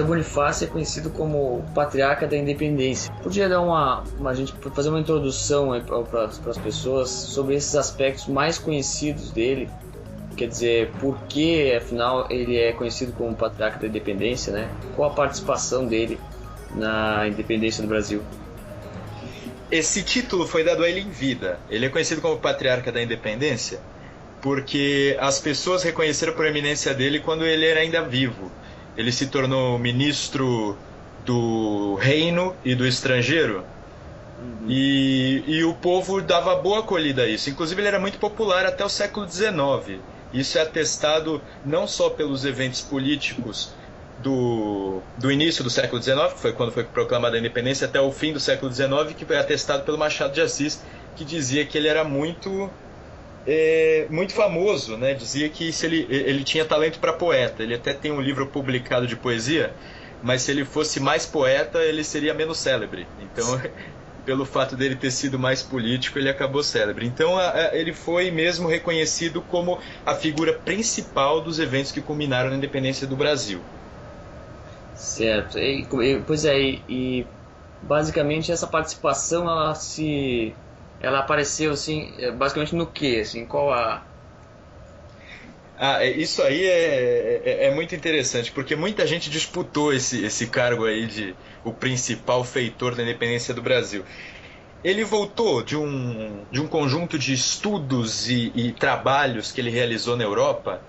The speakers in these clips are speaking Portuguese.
José Bonifácio é conhecido como o patriarca da independência. Podia dar a gente fazer uma introdução para as pessoas sobre esses aspectos mais conhecidos dele? Quer dizer, por que, afinal, ele é conhecido como patriarca da independência, né? Qual a participação dele na independência do Brasil? Esse título foi dado a ele em vida. Ele é conhecido como patriarca da independência porque as pessoas reconheceram a proeminência dele quando ele era ainda vivo. Ele se tornou ministro do reino e do estrangeiro. E o povo dava boa acolhida a isso. Inclusive ele era muito popular até o século XIX. Isso é atestado não só pelos eventos políticos do início do século XIX, que foi quando foi proclamada a independência, até o fim do século XIX, que foi atestado pelo Machado de Assis, que dizia que ele era muito famoso, né? Dizia que ele tinha talento para poeta. Ele até tem um livro publicado de poesia, mas se ele fosse mais poeta, ele seria menos célebre. Então, pelo fato dele ter sido mais político, ele acabou célebre. Então, ele foi mesmo reconhecido como a figura principal dos eventos que culminaram na independência do Brasil. Certo. Pois é, e basicamente essa participação ela apareceu assim, basicamente no quê? Assim, qual a... Isso aí é muito interessante, porque muita gente disputou esse cargo aí de o principal feitor da independência do Brasil. Ele voltou de um conjunto de estudos e trabalhos que ele realizou na Europa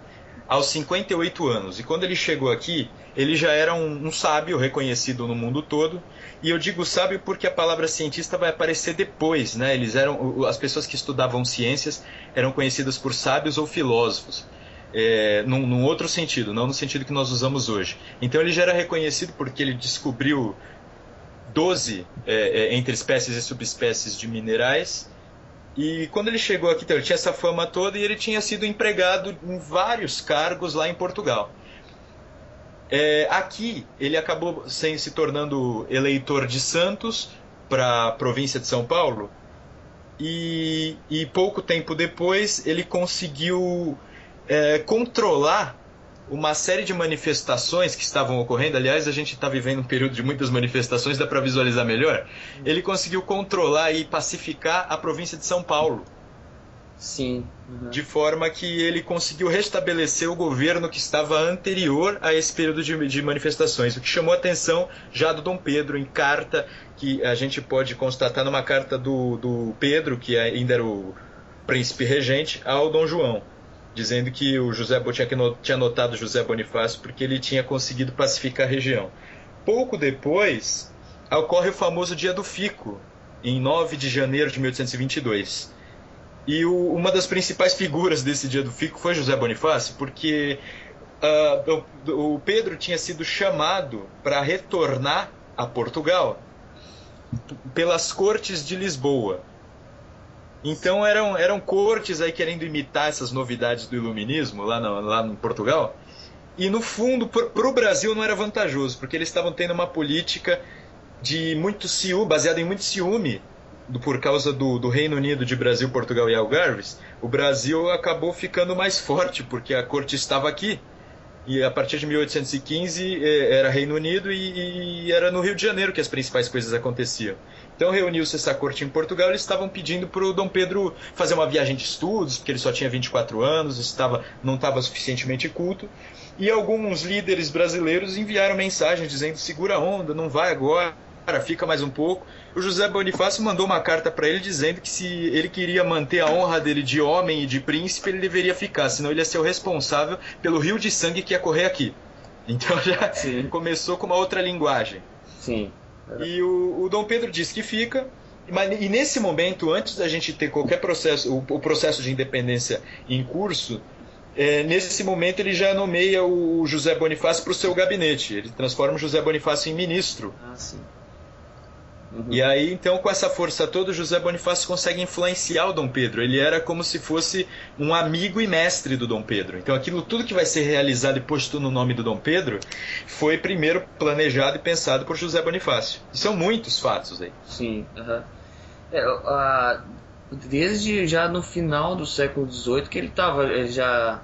aos 58 anos. E quando ele chegou aqui, ele já era um sábio reconhecido no mundo todo. E eu digo sábio porque a palavra cientista vai aparecer depois, né? As pessoas que estudavam ciências eram conhecidas por sábios ou filósofos. Num outro sentido, não no sentido que nós usamos hoje. Então ele já era reconhecido porque ele descobriu 12 entre espécies e subespécies de minerais. E quando ele chegou aqui, então, ele tinha essa fama toda e ele tinha sido empregado em vários cargos lá em Portugal. Aqui ele acabou se tornando eleitor de Santos para a província de São Paulo e pouco tempo depois ele conseguiu controlar uma série de manifestações que estavam ocorrendo. Aliás, a gente está vivendo um período de muitas manifestações, dá para visualizar melhor. Ele conseguiu controlar e pacificar a província de São Paulo. Sim. De forma que ele conseguiu restabelecer o governo que estava anterior a esse período de manifestações, o que chamou a atenção já do Dom Pedro, em carta que a gente pode constatar numa carta do Pedro, que ainda era o príncipe regente, ao Dom João, dizendo que o tinha notado José Bonifácio porque ele tinha conseguido pacificar a região. Pouco depois, ocorre o famoso Dia do Fico, em 9 de janeiro de 1822. E uma das principais figuras desse Dia do Fico foi José Bonifácio, porque o Pedro tinha sido chamado para retornar a Portugal pelas cortes de Lisboa. Então eram cortes aí querendo imitar essas novidades do iluminismo lá no Portugal. E no fundo, para o Brasil não era vantajoso, porque eles estavam tendo uma política de muito ciúme, baseada em muito ciúme, por causa do Reino Unido de Brasil, Portugal e Algarves. O Brasil acabou ficando mais forte, porque a corte estava aqui. E a partir de 1815 era Reino Unido e era no Rio de Janeiro que as principais coisas aconteciam. Então reuniu-se essa corte em Portugal, eles estavam pedindo para o Dom Pedro fazer uma viagem de estudos, porque ele só tinha 24 anos, não estava suficientemente culto. E alguns líderes brasileiros enviaram mensagens dizendo: segura a onda, não vai agora, fica mais um pouco. O José Bonifácio mandou uma carta para ele dizendo que se ele queria manter a honra dele de homem e de príncipe, ele deveria ficar, senão ele ia ser o responsável pelo rio de sangue que ia correr aqui. Então já começou com uma outra linguagem. Sim. E o Dom Pedro disse que fica, e nesse momento, antes da gente ter qualquer processo, o processo de independência em curso, nesse momento ele já nomeia o José Bonifácio para o seu gabinete. Ele transforma o José Bonifácio em ministro. Sim. E aí, então, com essa força toda, o José Bonifácio consegue influenciar o Dom Pedro. Ele era como se fosse um amigo e mestre do Dom Pedro. Então, tudo que vai ser realizado e posto no nome do Dom Pedro foi primeiro planejado e pensado por José Bonifácio. E são muitos fatos aí. Sim. Desde já no final do século XVIII que ele estava já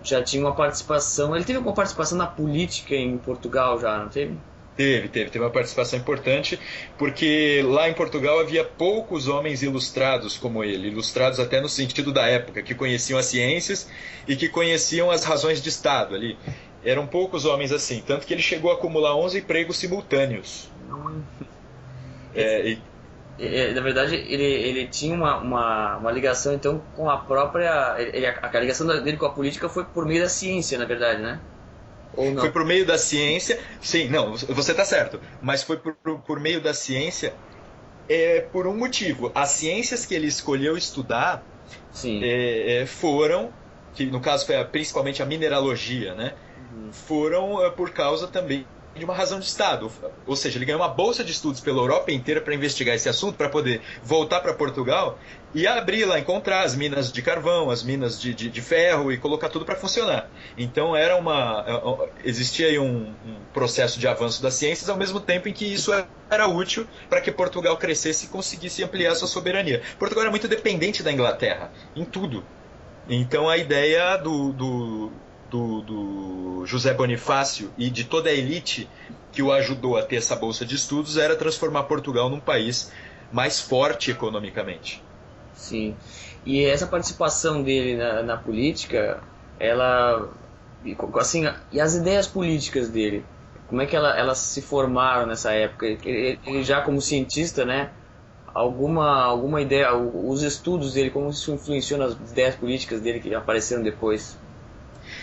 já tinha uma participação. Ele teve uma participação na política em Portugal já, não teve? Teve uma participação importante, porque lá em Portugal havia poucos homens ilustrados como ele, ilustrados até no sentido da época, que conheciam as ciências e que conheciam as razões de Estado ali. Eram poucos homens assim, tanto que ele chegou a acumular 11 empregos simultâneos. Na verdade, ele tinha uma ligação então com a própria. A ligação dele com a política foi por meio da ciência, na verdade, né? Ou não? Foi por meio da ciência, sim, não, você está certo, mas foi por meio da ciência por um motivo. As ciências que ele escolheu estudar foram, que no caso foi principalmente a mineralogia, né? Foram por causa também de uma razão de Estado. Ou seja, ele ganhou uma bolsa de estudos pela Europa inteira para investigar esse assunto, para poder voltar para Portugal e abrir lá, encontrar as minas de carvão, as minas de ferro e colocar tudo para funcionar. Então existia aí um processo de avanço das ciências, ao mesmo tempo em que isso era útil para que Portugal crescesse e conseguisse ampliar sua soberania. Portugal era muito dependente da Inglaterra, em tudo. Então a ideia do José Bonifácio e de toda a elite que o ajudou a ter essa bolsa de estudos era transformar Portugal num país mais forte economicamente. Sim. E essa participação dele na política, ela, assim, e as ideias políticas dele, como é que elas se formaram nessa época? Ele já como cientista, né? Alguma ideia, os estudos dele, como isso influenciou nas ideias políticas dele que apareceram depois?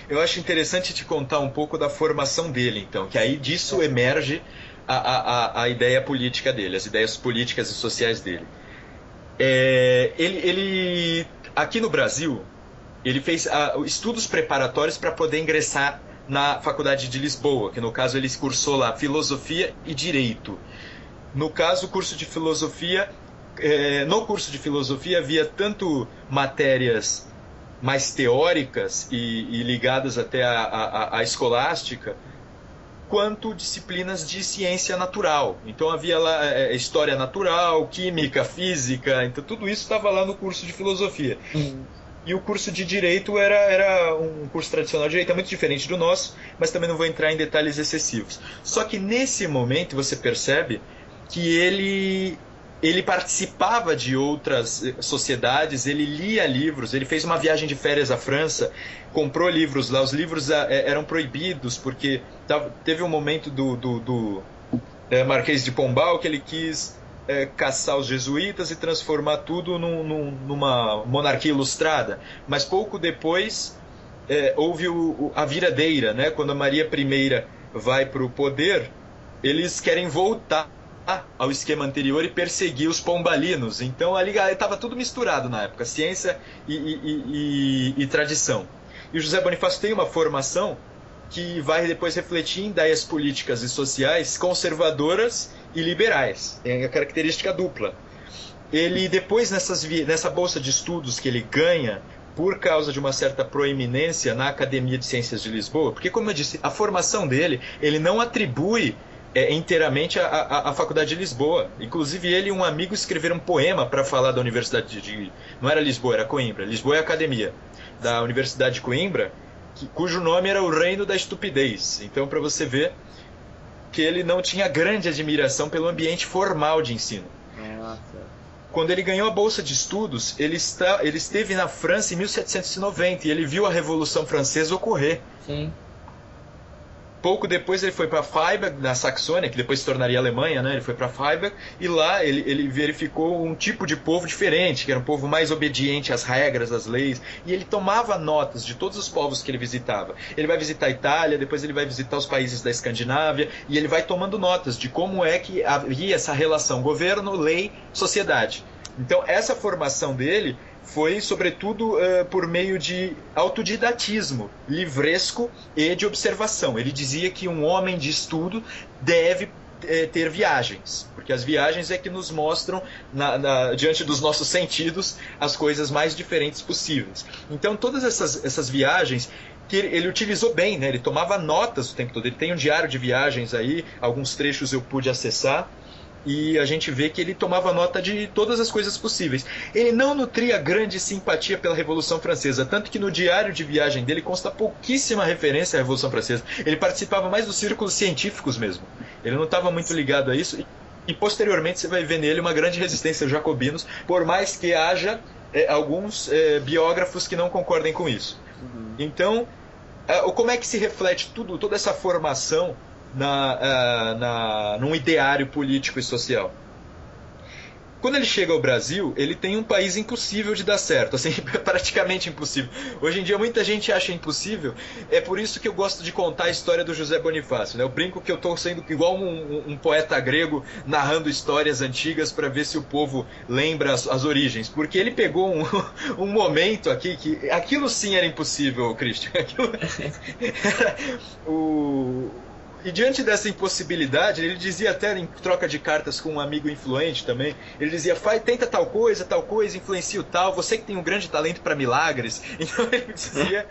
Eu acho interessante te contar um pouco da formação dele, então, que aí disso emerge a ideia política dele, as ideias políticas e sociais dele. Ele aqui no Brasil, ele fez estudos preparatórios para poder ingressar na Faculdade de Lisboa, que no caso ele cursou lá Filosofia e Direito. No caso, o curso de Filosofia, no curso de Filosofia havia tanto matérias mais teóricas e ligadas até à escolástica, quanto disciplinas de ciência natural. Então havia lá história natural, química, física, então tudo isso estava lá no curso de filosofia. E o curso de direito era um curso tradicional de direito, é muito diferente do nosso, mas também não vou entrar em detalhes excessivos. Só que nesse momento você percebe que ele participava de outras sociedades, ele lia livros, ele fez uma viagem de férias à França, comprou livros lá, os livros eram proibidos, porque teve um momento do Marquês de Pombal que ele quis caçar os jesuítas e transformar tudo numa monarquia ilustrada, mas pouco depois houve a viradeira, né? Quando a Maria I vai para o poder, eles querem voltar ao esquema anterior e perseguir os pombalinos. Então ali estava tudo misturado na época, ciência e tradição. E o José Bonifácio tem uma formação que vai depois refletir em ideias políticas e sociais conservadoras e liberais. Tem a característica dupla. Ele depois nessa bolsa de estudos que ele ganha por causa de uma certa proeminência na Academia de Ciências de Lisboa, porque como eu disse, a formação dele, ele não atribui inteiramente a Faculdade de Lisboa. Inclusive ele e um amigo escreveram um poema para falar da Universidade não era Lisboa, era Coimbra. Lisboa é a academia da Universidade de Coimbra, cujo nome era o Reino da Estupidez. Então, para você ver que ele não tinha grande admiração pelo ambiente formal de ensino. Quando ele ganhou a bolsa de estudos, ele esteve na França em 1790 e ele viu a Revolução Francesa ocorrer. Sim. Pouco depois ele foi para Freiberg, na Saxônia, que depois se tornaria Alemanha, né? Ele foi para Freiberg e lá ele verificou um tipo de povo diferente, que era um povo mais obediente às regras, às leis, e ele tomava notas de todos os povos que ele visitava. Ele vai visitar a Itália, depois ele vai visitar os países da Escandinávia, e ele vai tomando notas de como é que havia essa relação governo, lei, sociedade. Então essa formação dele foi, sobretudo, por meio de autodidatismo, livresco e de observação. Ele dizia que um homem de estudo deve ter viagens, porque as viagens é que nos mostram, diante dos nossos sentidos, as coisas mais diferentes possíveis. Então, todas essas viagens que ele utilizou bem, né? Ele tomava notas o tempo todo. Ele tem um diário de viagens aí, alguns trechos eu pude acessar. e a gente vê que ele tomava nota de todas as coisas possíveis. Ele não nutria grande simpatia pela Revolução Francesa, tanto que no diário de viagem dele consta pouquíssima referência à Revolução Francesa. Ele participava mais dos círculos científicos mesmo. Ele não estava muito ligado a isso, e posteriormente você vai ver nele uma grande resistência aos jacobinos, por mais que haja alguns biógrafos que não concordem com isso. Então, como é que se reflete toda essa formação num ideário político e social? Quando ele chega ao Brasil, ele tem um país impossível de dar certo, assim, praticamente impossível. Hoje em dia muita gente acha impossível, é por isso que eu gosto de contar a história do José Bonifácio, né? Eu brinco que eu estou sendo igual um poeta grego narrando histórias antigas para ver se o povo lembra as origens, porque ele pegou um momento aqui que aquilo sim era impossível, Christian. Aquilo era E diante dessa impossibilidade, ele dizia até em troca de cartas com um amigo influente também, ele dizia, tenta tal coisa, influencia o tal, você que tem um grande talento para milagres. Então ele dizia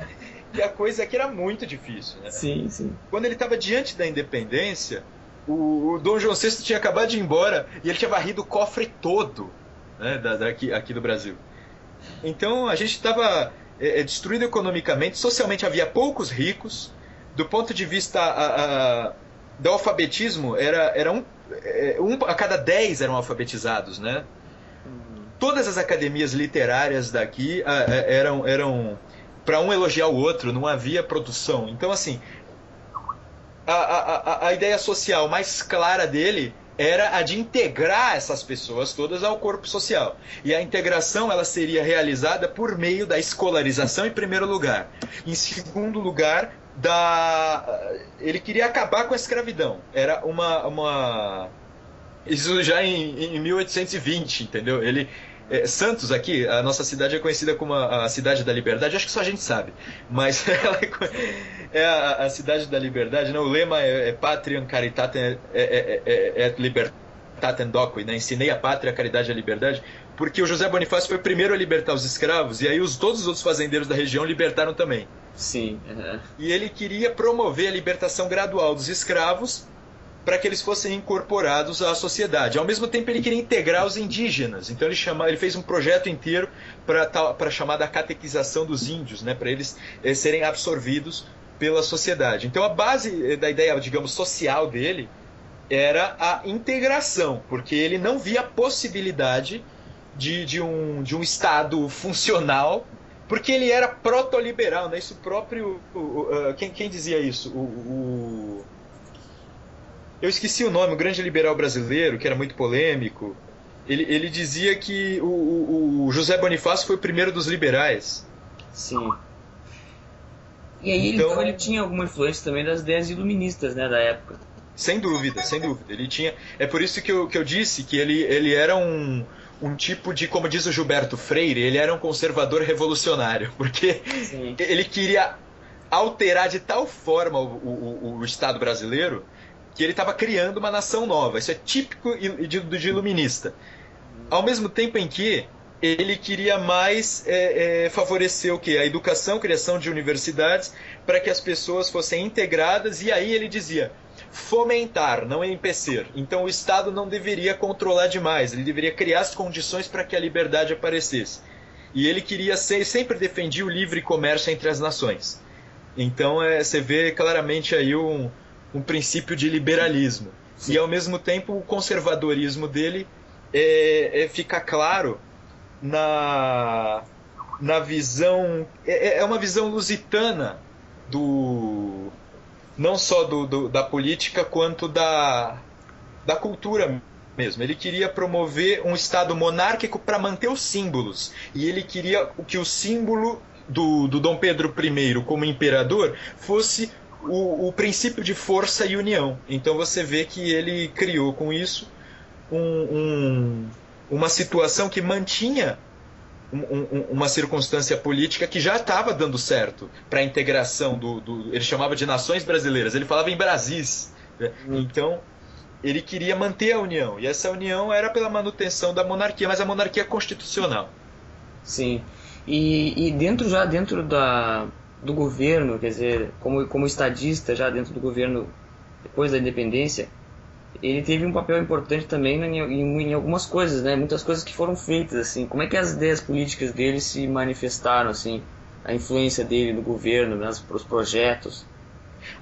que a coisa aqui era muito difícil, né? Sim, sim. Quando ele estava diante da independência, o Dom João VI tinha acabado de ir embora e ele tinha varrido o cofre todo, né, aqui do Brasil. Então a gente estava destruído economicamente, socialmente havia poucos ricos. Do ponto de vista do alfabetismo, era um a cada 10 eram alfabetizados, né? Todas as academias literárias daqui eram para um elogiar o outro, não havia produção. Então, assim, a ideia social mais clara dele era a de integrar essas pessoas todas ao corpo social. E a integração ela seria realizada por meio da escolarização, em primeiro lugar. Em segundo lugar, ele queria acabar com a escravidão. Era isso já em 1820, entendeu? Santos aqui, a nossa cidade é conhecida como a cidade da liberdade, acho que só a gente sabe, mas ela é a cidade da liberdade, né? O lema é Patriam Caritatem et Libertatem Docui, né? Ensinei a pátria, a caridade e a liberdade, porque o José Bonifácio foi o primeiro a libertar os escravos, e aí todos os outros fazendeiros da região libertaram também. Sim. E ele queria promover a libertação gradual dos escravos para que eles fossem incorporados à sociedade. Ao mesmo tempo, ele queria integrar os indígenas. Então, ele fez um projeto inteiro para a chamada catequização dos índios, né, para eles serem absorvidos pela sociedade. Então, a base da ideia, digamos, social dele era a integração, porque ele não via a possibilidade de um Estado funcional, porque ele era proto-liberal, né? Isso próprio... Quem dizia isso? Eu esqueci o nome, o grande liberal brasileiro, que era muito polêmico. Ele dizia que o José Bonifácio foi o primeiro dos liberais. Sim. E aí então, ele tinha alguma influência também das ideias iluministas, né, da época. Sem dúvida, sem dúvida. Ele tinha. É por isso que eu disse que ele era um tipo de, como diz o Gilberto Freire, ele era um conservador revolucionário, porque Sim. Ele queria alterar de tal forma o Estado brasileiro que ele estava criando uma nação nova. Isso é típico de iluminista. Ao mesmo tempo em que ele queria mais favorecer o quê? A educação, a criação de universidades, para que as pessoas fossem integradas, e aí ele dizia fomentar, não empecer. Então o Estado não deveria controlar demais, ele deveria criar as condições para que a liberdade aparecesse. E ele queria sempre defendia o livre comércio entre as nações. Então você vê claramente aí um princípio de liberalismo. Sim. E ao mesmo tempo o conservadorismo dele fica claro na visão, é uma visão lusitana não só da política quanto da cultura mesmo. Ele queria promover um Estado monárquico para manter os símbolos, e ele queria que o símbolo do Dom Pedro I como imperador fosse o princípio de força e união. Então você vê que ele criou com isso uma situação que mantinha uma circunstância política que já estava dando certo para a integração ele chamava de nações brasileiras, ele falava em Brasis, né? Então ele queria manter a união, e essa união era pela manutenção da monarquia, mas a monarquia constitucional. Sim, e dentro do governo, quer dizer, como estadista já dentro do governo depois da independência, ele teve um papel importante também em algumas coisas, né? Muitas coisas que foram feitas, assim. Como é que as ideias políticas dele se manifestaram, assim? A influência dele no governo, nos projetos.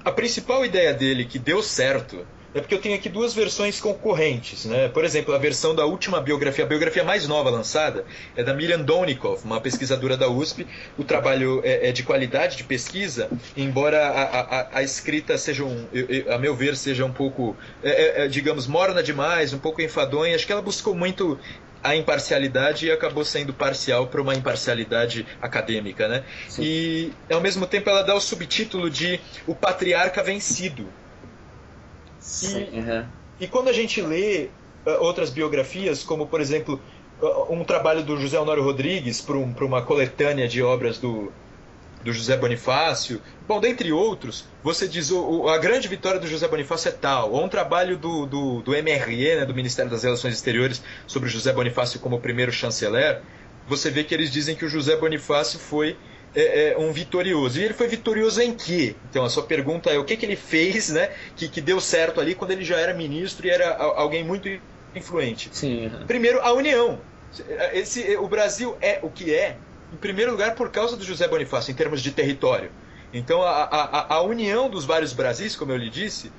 A principal ideia dele que deu certo é porque eu tenho aqui duas versões concorrentes, né? Por exemplo, a versão da última biografia, a biografia mais nova lançada, é da Miriam Donikoff, uma pesquisadora da USP. O trabalho é de qualidade de pesquisa, embora a escrita seja, a meu ver, seja um pouco, digamos, morna demais, um pouco enfadonha. Acho que ela buscou muito a imparcialidade e acabou sendo parcial para uma imparcialidade acadêmica, né? Sim. E, ao mesmo tempo, ela dá o subtítulo de O Patriarca Vencido. E quando a gente lê outras biografias, como, por exemplo, um trabalho do José Honório Rodrigues para uma coletânea de obras do José Bonifácio, bom, dentre outros, você diz a grande vitória do José Bonifácio é tal, ou um trabalho do MRE, né, do Ministério das Relações Exteriores, sobre o José Bonifácio como primeiro chanceler, você vê que eles dizem que o José Bonifácio foi um vitorioso. E ele foi vitorioso em quê? Então a sua pergunta é o que ele fez, né, que deu certo ali quando ele já era ministro e era alguém muito influente. Sim. Primeiro, a união. O Brasil é o que é, em primeiro lugar, por causa do José Bonifácio, em termos de território. Então a união dos vários Brasis, como eu lhe disse,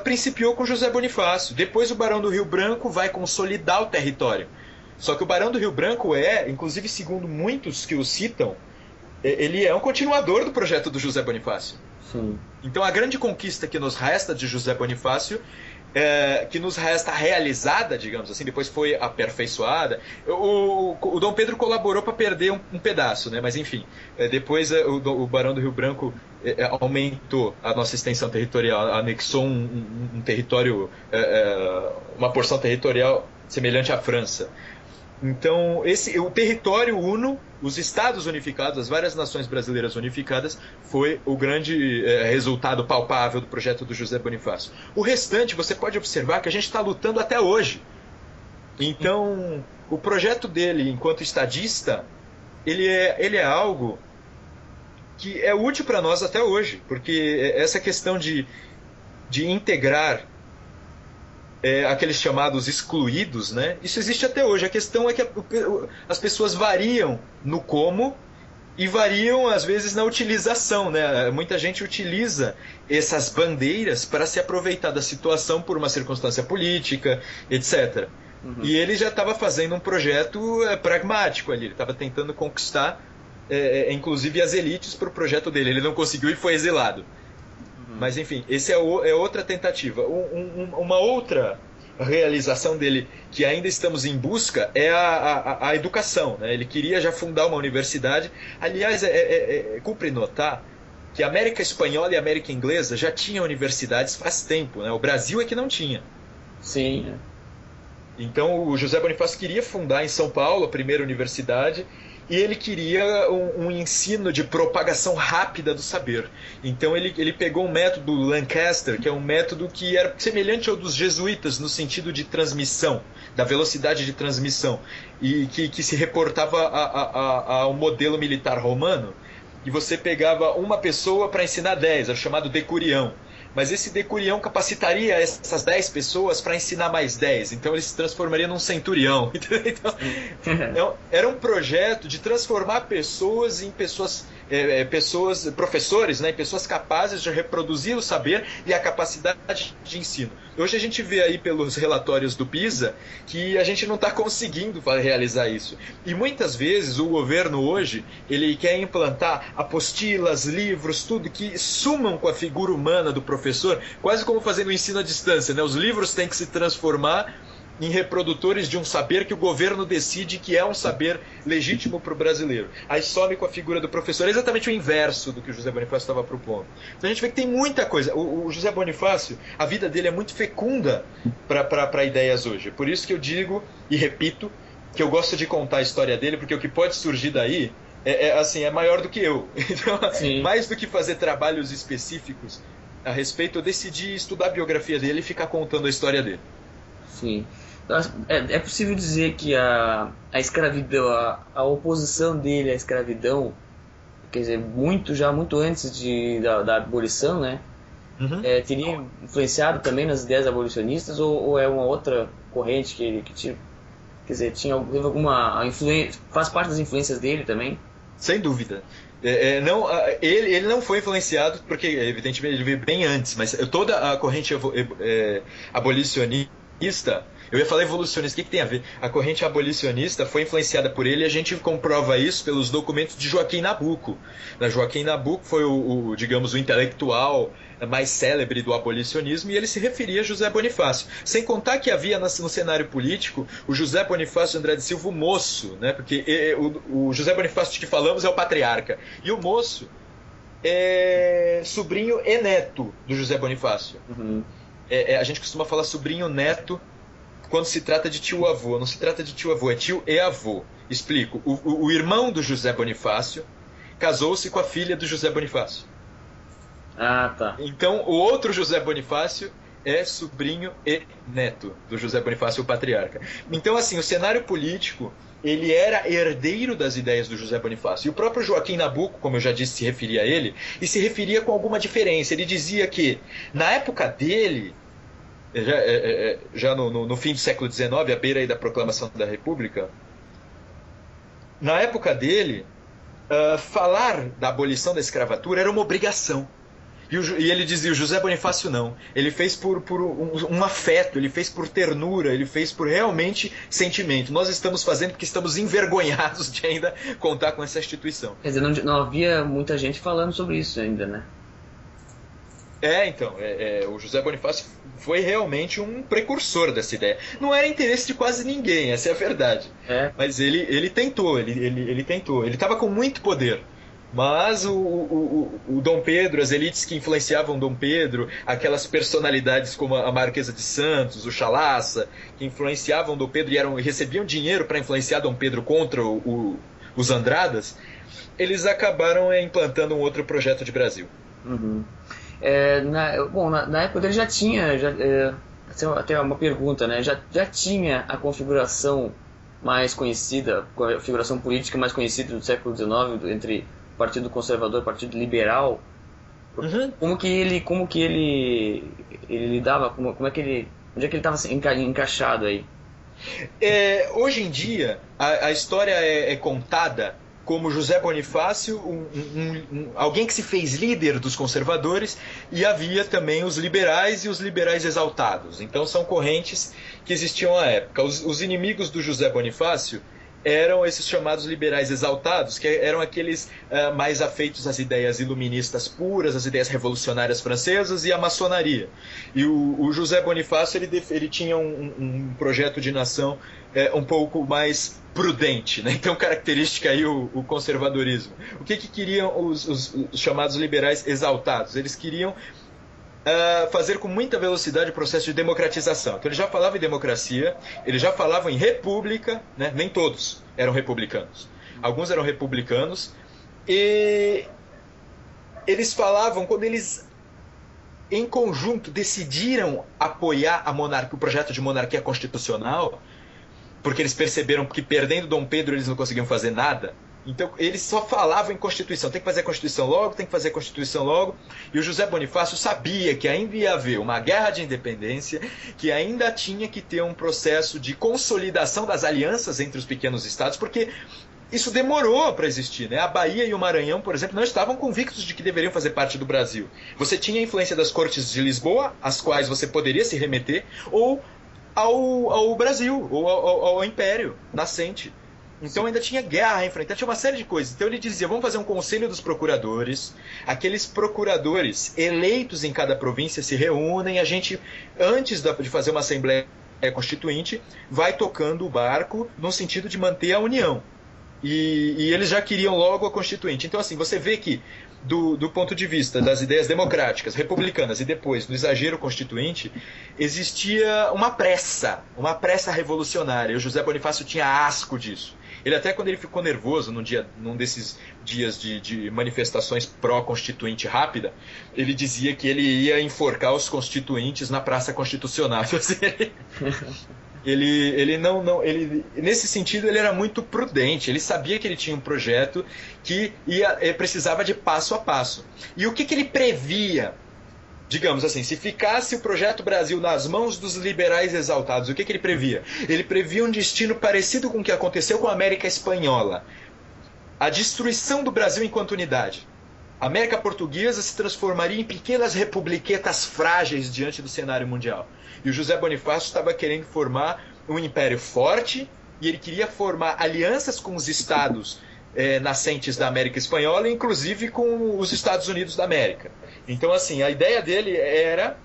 principiou com José Bonifácio. Depois o Barão do Rio Branco vai consolidar o território. Só que o Barão do Rio Branco inclusive segundo muitos que o citam, ele é um continuador do projeto do José Bonifácio. Sim. Então a grande conquista que nos resta de José Bonifácio, que nos resta realizada, digamos assim, depois foi aperfeiçoada. O Dom Pedro colaborou para perder um pedaço, né? Mas enfim, depois o Barão do Rio Branco aumentou a nossa extensão territorial, anexou um território, uma porção territorial semelhante à França. Então, o território uno, os estados unificados, as várias nações brasileiras unificadas, foi o grande resultado palpável do projeto do José Bonifácio. O restante, você pode observar que a gente está lutando até hoje. Então, o projeto dele, enquanto estadista, ele é algo que é útil para nós até hoje, porque essa questão de integrar aqueles chamados excluídos, né? Isso existe até hoje. A questão é que as pessoas variam no como e variam, às vezes, na utilização, né? Muita gente utiliza essas bandeiras para se aproveitar da situação por uma circunstância política, etc. Uhum. E ele já estava fazendo um projeto pragmático ali. Ele estava tentando conquistar, inclusive, as elites para o projeto dele. Ele não conseguiu e foi exilado. Mas, enfim, esse é outra tentativa. Uma outra realização dele, que ainda estamos em busca, é a educação, né? Ele queria já fundar uma universidade. Aliás, cumpre notar que a América Espanhola e a América Inglesa já tinham universidades faz tempo, né? O Brasil é que não tinha. Sim. Então, o José Bonifácio queria fundar em São Paulo a primeira universidade, e ele queria um ensino de propagação rápida do saber. Então ele pegou um método Lancaster, que é um método que era semelhante ao dos jesuítas no sentido de transmissão, da velocidade de transmissão, e que se reportava ao modelo militar romano, e você pegava uma pessoa para ensinar 10, era chamado decurião. Mas esse decurião capacitaria essas 10 pessoas para ensinar mais 10. Então ele se transformaria num centurião. Então, era um projeto de transformar pessoas em pessoas, professores, né, em pessoas capazes de reproduzir o saber e a capacidade de ensino. Hoje a gente vê aí pelos relatórios do PISA que a gente não está conseguindo realizar isso. E muitas vezes o governo hoje ele quer implantar apostilas, livros, tudo que sumam com a figura humana do professor, quase como fazendo o ensino à distância, né? Os livros têm que se transformar em reprodutores de um saber que o governo decide que é um saber legítimo para o brasileiro. Aí some com a figura do professor, é exatamente o inverso do que o José Bonifácio estava propondo. Então a gente vê que tem muita coisa. O José Bonifácio, a vida dele é muito fecunda para ideias hoje. Por isso que eu digo e repito que eu gosto de contar a história dele, porque o que pode surgir daí é maior do que eu. Então, mais do que fazer trabalhos específicos a respeito, eu decidi estudar a biografia dele e ficar contando a história dele. Sim. É possível dizer que a escravidão, a oposição dele à escravidão, quer dizer, muito antes da abolição, né? Uhum. teria influenciado também nas ideias abolicionistas, ou é uma outra corrente que tinha, quer dizer, teve alguma influência, faz parte das influências dele também? Sem dúvida. Não, ele não foi influenciado porque, evidentemente, ele veio bem antes, mas toda a corrente abolicionista, eu ia falar evolucionista, o que tem a ver? A corrente abolicionista foi influenciada por ele e a gente comprova isso pelos documentos de Joaquim Nabuco. Joaquim Nabuco foi digamos, o intelectual mais célebre do abolicionismo e ele se referia a José Bonifácio. Sem contar que havia no cenário político o José Bonifácio Andrade Silva, o moço, né? Porque o José Bonifácio de que falamos é o patriarca. E o moço é sobrinho e neto do José Bonifácio. Uhum. A gente costuma falar sobrinho neto quando se trata de tio-avô. Não se trata de tio-avô, é tio e avô. Explico. O irmão do José Bonifácio casou-se com a filha do José Bonifácio. Ah, tá. Então, o outro José Bonifácio é sobrinho e neto do José Bonifácio, o patriarca. Então, assim, o cenário político, ele era herdeiro das ideias do José Bonifácio. E o próprio Joaquim Nabuco, como eu já disse, se referia a ele, e se referia com alguma diferença. Ele dizia que, na época dele, já no fim do século XIX, à beira aí da proclamação da República, na época dele, falar da abolição da escravatura era uma obrigação. E ele dizia, o José Bonifácio não. Ele fez por um afeto, ele fez por ternura, ele fez por realmente sentimento. Nós estamos fazendo porque estamos envergonhados de ainda contar com essa instituição. Quer dizer, não havia muita gente falando sobre isso ainda, né? Então, o José Bonifácio foi realmente um precursor dessa ideia. Não era interesse de quase ninguém, essa é a verdade. Mas ele tentou, ele tentou. Ele estava com muito poder. Mas o Dom Pedro, as elites que influenciavam Dom Pedro, aquelas personalidades como a Marquesa de Santos, o Chalaça, que influenciavam Dom Pedro e recebiam dinheiro para influenciar Dom Pedro contra os Andradas, eles acabaram implantando um outro projeto de Brasil. Uhum. Na época dele já tinha, até uma pergunta, né? Já tinha a configuração mais conhecida, a configuração política mais conhecida do século XIX entre Partido Conservador, Partido Liberal. Uhum. Como que ele lidava, como é que ele, onde é que ele estava encaixado aí? Hoje em dia a história é contada como José Bonifácio, alguém que se fez líder dos conservadores, e havia também os liberais e os liberais exaltados. Então são correntes que existiam à época. Os inimigos do José Bonifácio eram esses chamados liberais exaltados, que eram aqueles mais afeitos às ideias iluministas puras, às ideias revolucionárias francesas e à maçonaria. E o José Bonifácio ele tinha um projeto de nação um pouco mais prudente, né? Então característica aí o conservadorismo. O que queriam os chamados liberais exaltados? Eles queriam fazer com muita velocidade o processo de democratização. Então eles já falavam em democracia, eles já falavam em república, né? Nem todos eram republicanos. Alguns eram republicanos, e eles falavam, quando eles em conjunto decidiram apoiar o projeto de monarquia constitucional, porque eles perceberam que perdendo Dom Pedro eles não conseguiam fazer nada. Então eles só falavam em Constituição, tem que fazer a Constituição logo, tem que fazer a Constituição logo. E o José Bonifácio sabia que ainda ia haver uma guerra de independência, que ainda tinha que ter um processo de consolidação das alianças entre os pequenos estados, porque isso demorou para existir, né? A Bahia e o Maranhão, por exemplo, não estavam convictos de que deveriam fazer parte do Brasil. Você tinha a influência das cortes de Lisboa, às quais você poderia se remeter, ou ao Brasil, ou ao Império nascente. Então ainda tinha guerra a enfrentar, tinha uma série de coisas. Então ele dizia, vamos fazer um conselho dos procuradores, aqueles procuradores eleitos em cada província se reúnem, a gente, antes de fazer uma assembleia constituinte, vai tocando o barco no sentido de manter a união. E eles já queriam logo a constituinte. Então assim, você vê que do ponto de vista das ideias democráticas, republicanas e depois do exagero constituinte, existia uma pressa revolucionária. E o José Bonifácio tinha asco disso. Ele até quando ele ficou nervoso num desses dias de manifestações pró-constituinte rápida, ele dizia que ele ia enforcar os constituintes na Praça Constitucional. Nesse sentido ele era muito prudente, ele sabia que ele tinha um projeto que precisava de passo a passo. E o que ele previa digamos assim, se ficasse o Projeto Brasil nas mãos dos liberais exaltados, o que ele previa? Ele previa um destino parecido com o que aconteceu com a América Espanhola. A destruição do Brasil enquanto unidade. A América Portuguesa se transformaria em pequenas republiquetas frágeis diante do cenário mundial. E o José Bonifácio estava querendo formar um império forte, e ele queria formar alianças com os estados nascentes da América Espanhola, inclusive com os Estados Unidos da América. Então, assim, a ideia dele era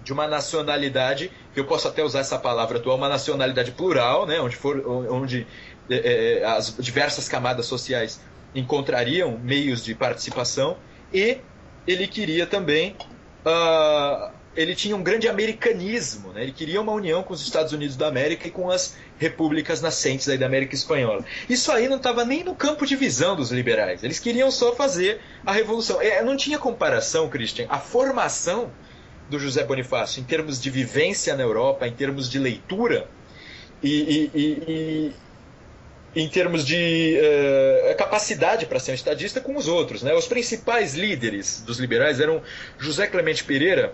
de uma nacionalidade, que eu posso até usar essa palavra atual, uma nacionalidade plural, né, onde as diversas camadas sociais encontrariam meios de participação, e ele queria também... ele tinha um grande americanismo, né? Ele queria uma união com os Estados Unidos da América e com as repúblicas nascentes aí da América Espanhola. Isso aí não estava nem no campo de visão dos liberais. Eles queriam só fazer a revolução. Não tinha comparação, Christian. A formação do José Bonifácio em termos de vivência na Europa, em termos de leitura e em termos de capacidade para ser um estadista com os outros, né? Os principais líderes dos liberais eram José Clemente Pereira,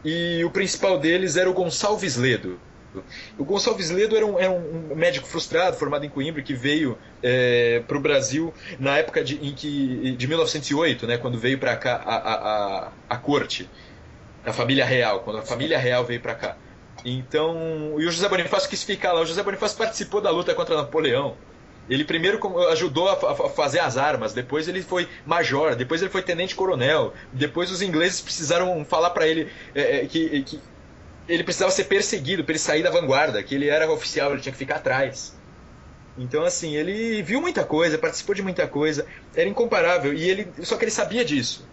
e o principal deles era o Gonçalves Ledo. O Gonçalves Ledo era um médico frustrado, formado em Coimbra, que veio para o Brasil na época de 1908, né, quando veio para cá a corte, a família real, quando a família real veio para cá. Então, e o José Bonifácio quis ficar lá. O José Bonifácio participou da luta contra Napoleão. Ele primeiro ajudou a fazer as armas, depois ele foi major, depois ele foi tenente-coronel, depois os ingleses precisaram falar para ele que ele precisava ser perseguido para ele sair da vanguarda, que ele era oficial, ele tinha que ficar atrás. Então, assim, ele viu muita coisa, participou de muita coisa, era incomparável, só que ele sabia disso.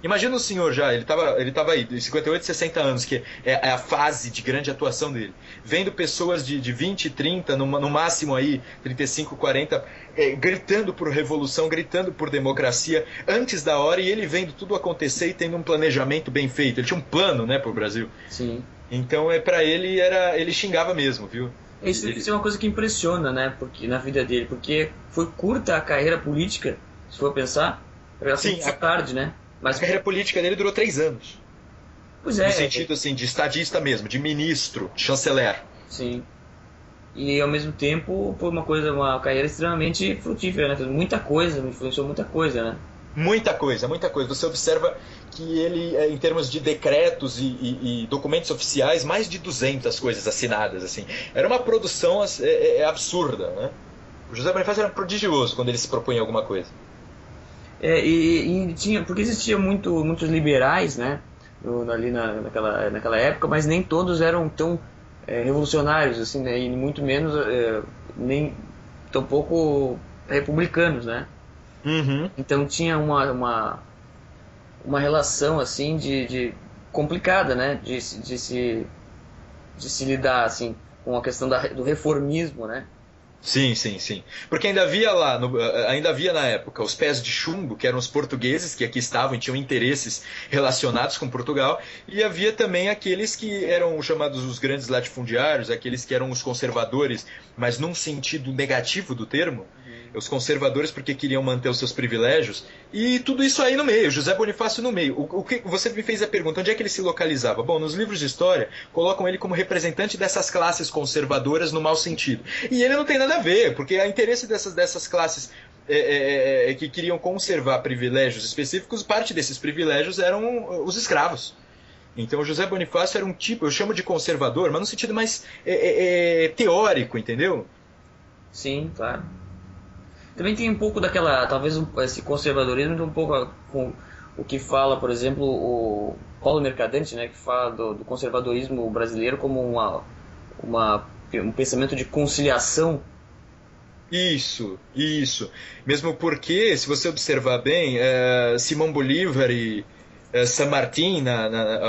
Imagina o senhor já, ele estava aí, de 58, 60 anos, que é a fase de grande atuação dele. Vendo pessoas de 20, 30, no máximo aí, 35, 40, gritando por revolução, gritando por democracia, antes da hora, e ele vendo tudo acontecer e tendo um planejamento bem feito. Ele tinha um plano, né, para o Brasil. Sim. Então, para ele, ele xingava mesmo, viu? Isso é uma coisa que impressiona, né, na vida dele, porque foi curta a carreira política, se for pensar, Sim, tarde, né? Mas a carreira política dele durou 3 anos. Pois é. No sentido assim, de estadista mesmo, de ministro, de chanceler. Sim. E ao mesmo tempo foi uma carreira extremamente frutífera, né? Fez muita coisa, influenciou muita coisa, né? Muita coisa, muita coisa. Você observa que ele, em termos de decretos e documentos oficiais, mais de 200 coisas assinadas, assim. Era uma produção absurda, né? O José Bonifácio era prodigioso quando ele se propunha alguma coisa. Porque existia muitos liberais, né, ali naquela época, mas nem todos eram tão revolucionários, assim, né, e muito menos, nem tão pouco republicanos, né. Uhum. Então tinha uma relação, assim, de complicada, né, de se lidar, assim, com a questão do reformismo, né. Sim, sim, sim. Porque ainda havia na época os pés de chumbo, que eram os portugueses que aqui estavam e tinham interesses relacionados com Portugal, e havia também aqueles que eram chamados os grandes latifundiários, aqueles que eram os conservadores, mas num sentido negativo do termo. Os conservadores porque queriam manter os seus privilégios, e tudo isso aí no meio, José Bonifácio no meio. O que você me fez a pergunta, onde é que ele se localizava? Bom, nos livros de história colocam ele como representante dessas classes conservadoras no mau sentido. E ele não tem nada a ver, porque o interesse dessas classes que queriam conservar privilégios específicos, parte desses privilégios eram os escravos. Então o José Bonifácio era um tipo, eu chamo de conservador, mas no sentido mais teórico, entendeu? Sim, claro. Também tem um pouco talvez esse conservadorismo, um pouco com o que fala, por exemplo, o Paulo Mercadante, né, que fala do conservadorismo brasileiro como um pensamento de conciliação. Isso. Mesmo porque, se você observar bem, Simão Bolívar e San Martín,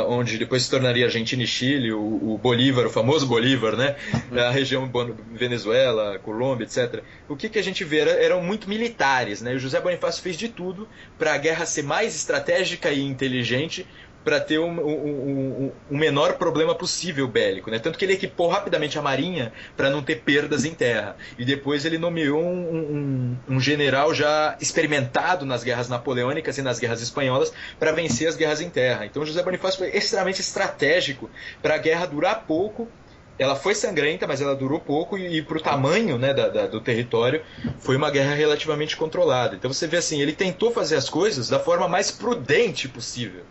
onde depois se tornaria Argentina e Chile, o Bolívar, o famoso Bolívar, né? A região Venezuela, Colômbia, etc. O que a gente vê eram muito militares, né? O José Bonifácio fez de tudo para a guerra ser mais estratégica e inteligente para ter um menor problema possível bélico, né? Tanto que ele equipou rapidamente a marinha para não ter perdas em terra. E depois ele nomeou um general já experimentado nas guerras napoleônicas e nas guerras espanholas para vencer as guerras em terra. Então José Bonifácio foi extremamente estratégico para a guerra durar pouco. Ela foi sangrenta, mas ela durou pouco e para o tamanho, né, do território, foi uma guerra relativamente controlada. Então você vê assim, ele tentou fazer as coisas da forma mais prudente possível.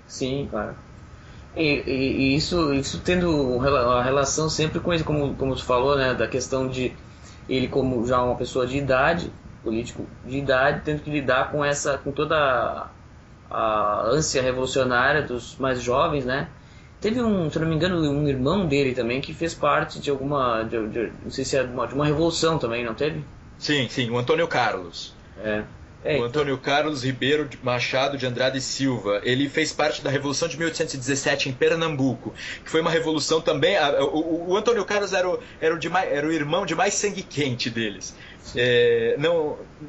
Sim, claro. E isso tendo uma relação sempre com ele, como tu falou, né, da questão de ele como já uma pessoa de idade, político de idade, tendo que lidar com toda a ânsia revolucionária dos mais jovens, né? Teve se não me engano, um irmão dele também que fez parte de alguma, não sei se é de uma revolução também, não teve? Sim, o Antônio Carlos. O Antônio Carlos Ribeiro Machado de Andrade Silva, ele fez parte da Revolução de 1817 em Pernambuco, que foi uma revolução também. O Antônio Carlos era o irmão de mais sangue quente deles.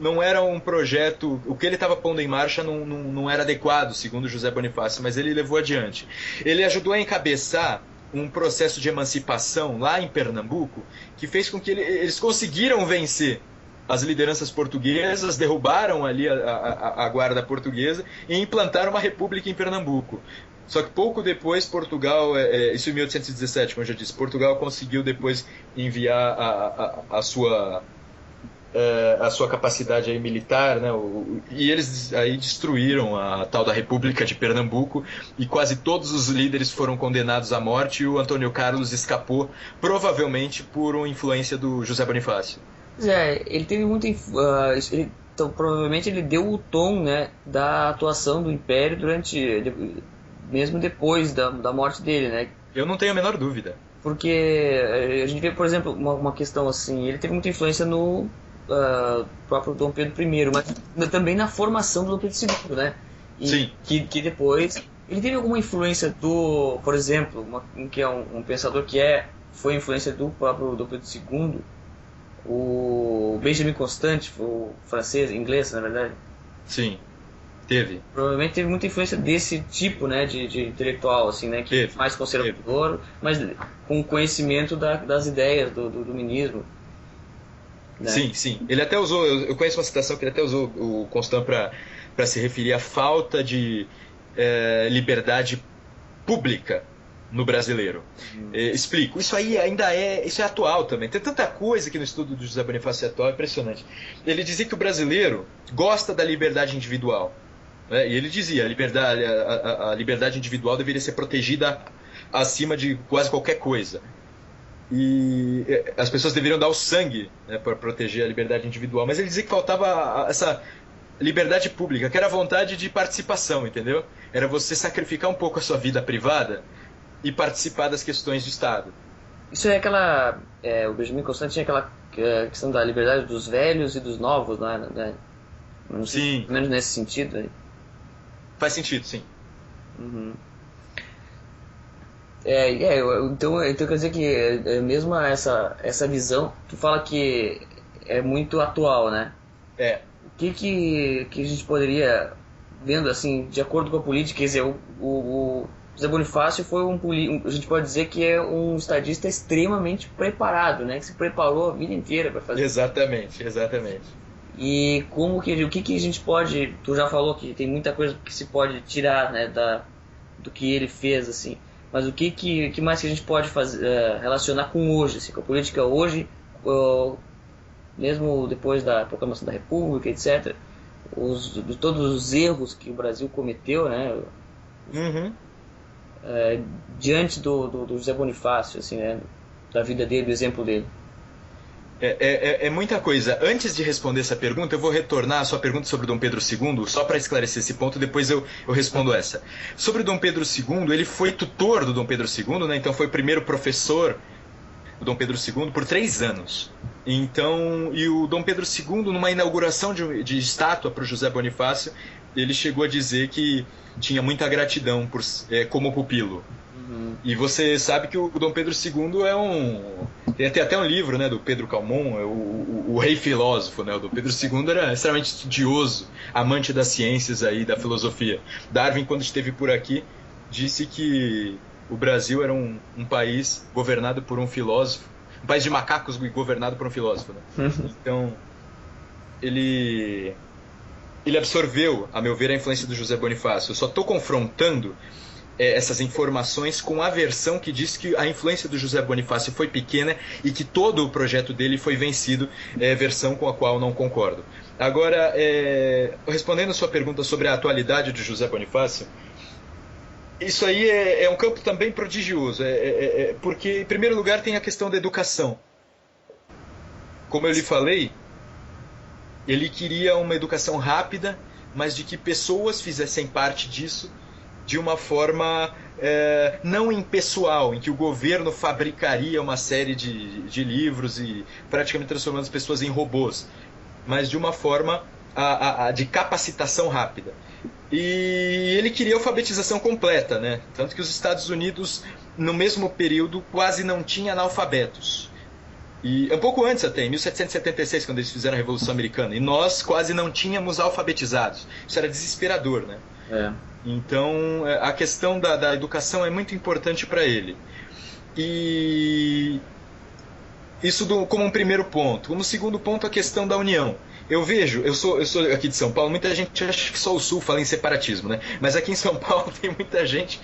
Não era um projeto. O que ele estava pondo em marcha não era adequado, segundo José Bonifácio, mas ele levou adiante. Ele ajudou a encabeçar um processo de emancipação lá em Pernambuco, que fez com que eles conseguiram vencer as lideranças portuguesas, derrubaram ali a guarda portuguesa e implantaram uma república em Pernambuco. Só que pouco depois Portugal, isso em 1817, como eu já disse, Portugal conseguiu depois enviar a sua capacidade aí militar, né? E eles aí destruíram a tal da República de Pernambuco e quase todos os líderes foram condenados à morte e o Antônio Carlos escapou, provavelmente por uma influência do José Bonifácio. Ele teve muita então provavelmente ele deu o tom, né, da atuação do Império mesmo depois da morte dele, né? Eu não tenho a menor dúvida. Porque a gente vê, por exemplo, uma questão assim, ele teve muita influência no próprio Dom Pedro I, mas também na formação do Dom Pedro II, né? Sim. Que depois ele teve alguma influência por exemplo, que é um pensador foi influência do próprio Dom Pedro II. O Benjamin Constant, o francês, inglês, na verdade. Sim, teve. Provavelmente teve muita influência desse tipo, né, de intelectual, assim, né, que mais conservador, mas com conhecimento das ideias do dominismo. Né? Sim. Ele até usou, eu conheço uma citação que ele até usou o Constant para se referir à falta de liberdade pública no brasileiro. Explico. Isso aí isso é atual também. Tem tanta coisa aqui no estudo do José Bonifácio atual, é impressionante. Ele dizia que o brasileiro gosta da liberdade individual. Né? E ele dizia a liberdade individual deveria ser protegida acima de quase qualquer coisa. E as pessoas deveriam dar o sangue, né, para proteger a liberdade individual. Mas ele dizia que faltava essa liberdade pública, que era a vontade de participação, entendeu? Era você sacrificar um pouco a sua vida privada e participar das questões do Estado. Isso é aquela... o Benjamin Constant tinha aquela questão da liberdade dos velhos e dos novos, né? Não sei, sim. Pelo menos nesse sentido. Aí. Faz sentido, sim. Uhum. Então quer dizer que mesmo essa visão, tu fala que é muito atual, né? O que a gente poderia, vendo assim, de acordo com a política, quer dizer, o José Bonifácio foi a gente pode dizer que é um estadista extremamente preparado, né? Que se preparou a vida inteira para fazer. Exatamente. E o que a gente pode... Tu já falou que tem muita coisa que se pode tirar, né, do que ele fez, assim. Mas o que mais que a gente pode fazer, relacionar com hoje, assim, com a política hoje, mesmo depois da proclamação da República, etc., de todos os erros que o Brasil cometeu, né? Uhum. Diante do José Bonifácio, assim, né? Da vida dele, do exemplo dele. É muita coisa. Antes de responder essa pergunta, eu vou retornar à sua pergunta sobre Dom Pedro II, só para esclarecer esse ponto, depois eu respondo essa. Sobre Dom Pedro II, ele foi tutor do Dom Pedro II, né? Então foi o primeiro professor do Dom Pedro II por 3 anos. Então, e o Dom Pedro II, numa inauguração de estátua para o José Bonifácio, ele chegou a dizer que tinha muita gratidão como pupilo. Uhum. E você sabe que o Dom Pedro II tem até um livro, né, do Pedro Calmon, o Rei Filósofo, né? O Dom Pedro II era extremamente estudioso, amante das ciências aí, da filosofia. Darwin, quando esteve por aqui, disse que o Brasil era um país governado por um filósofo, um país de macacos governado por um filósofo, né? Então, ele absorveu, a meu ver, a influência do José Bonifácio. Eu só estou confrontando essas informações com a versão que diz que a influência do José Bonifácio foi pequena e que todo o projeto dele foi vencido, versão com a qual não concordo. Agora, respondendo a sua pergunta sobre a atualidade de José Bonifácio, isso aí é um campo também prodigioso, porque, em primeiro lugar, tem a questão da educação. Como eu lhe falei, ele queria uma educação rápida, mas de que pessoas fizessem parte disso de uma forma não impessoal, em que o governo fabricaria uma série de livros e praticamente transformando as pessoas em robôs, mas de uma forma de capacitação rápida. E ele queria alfabetização completa, né? Tanto que os Estados Unidos, no mesmo período, quase não tinha analfabetos. E um pouco antes até, em 1776, quando eles fizeram a Revolução Americana, e nós quase não tínhamos alfabetizados. Isso era desesperador, né? Então, a questão da educação é muito importante para ele. E isso como um primeiro ponto. Como segundo ponto, a questão da união. Eu vejo, eu sou aqui de São Paulo, muita gente acha que só o Sul fala em separatismo, né? Mas aqui em São Paulo tem muita gente,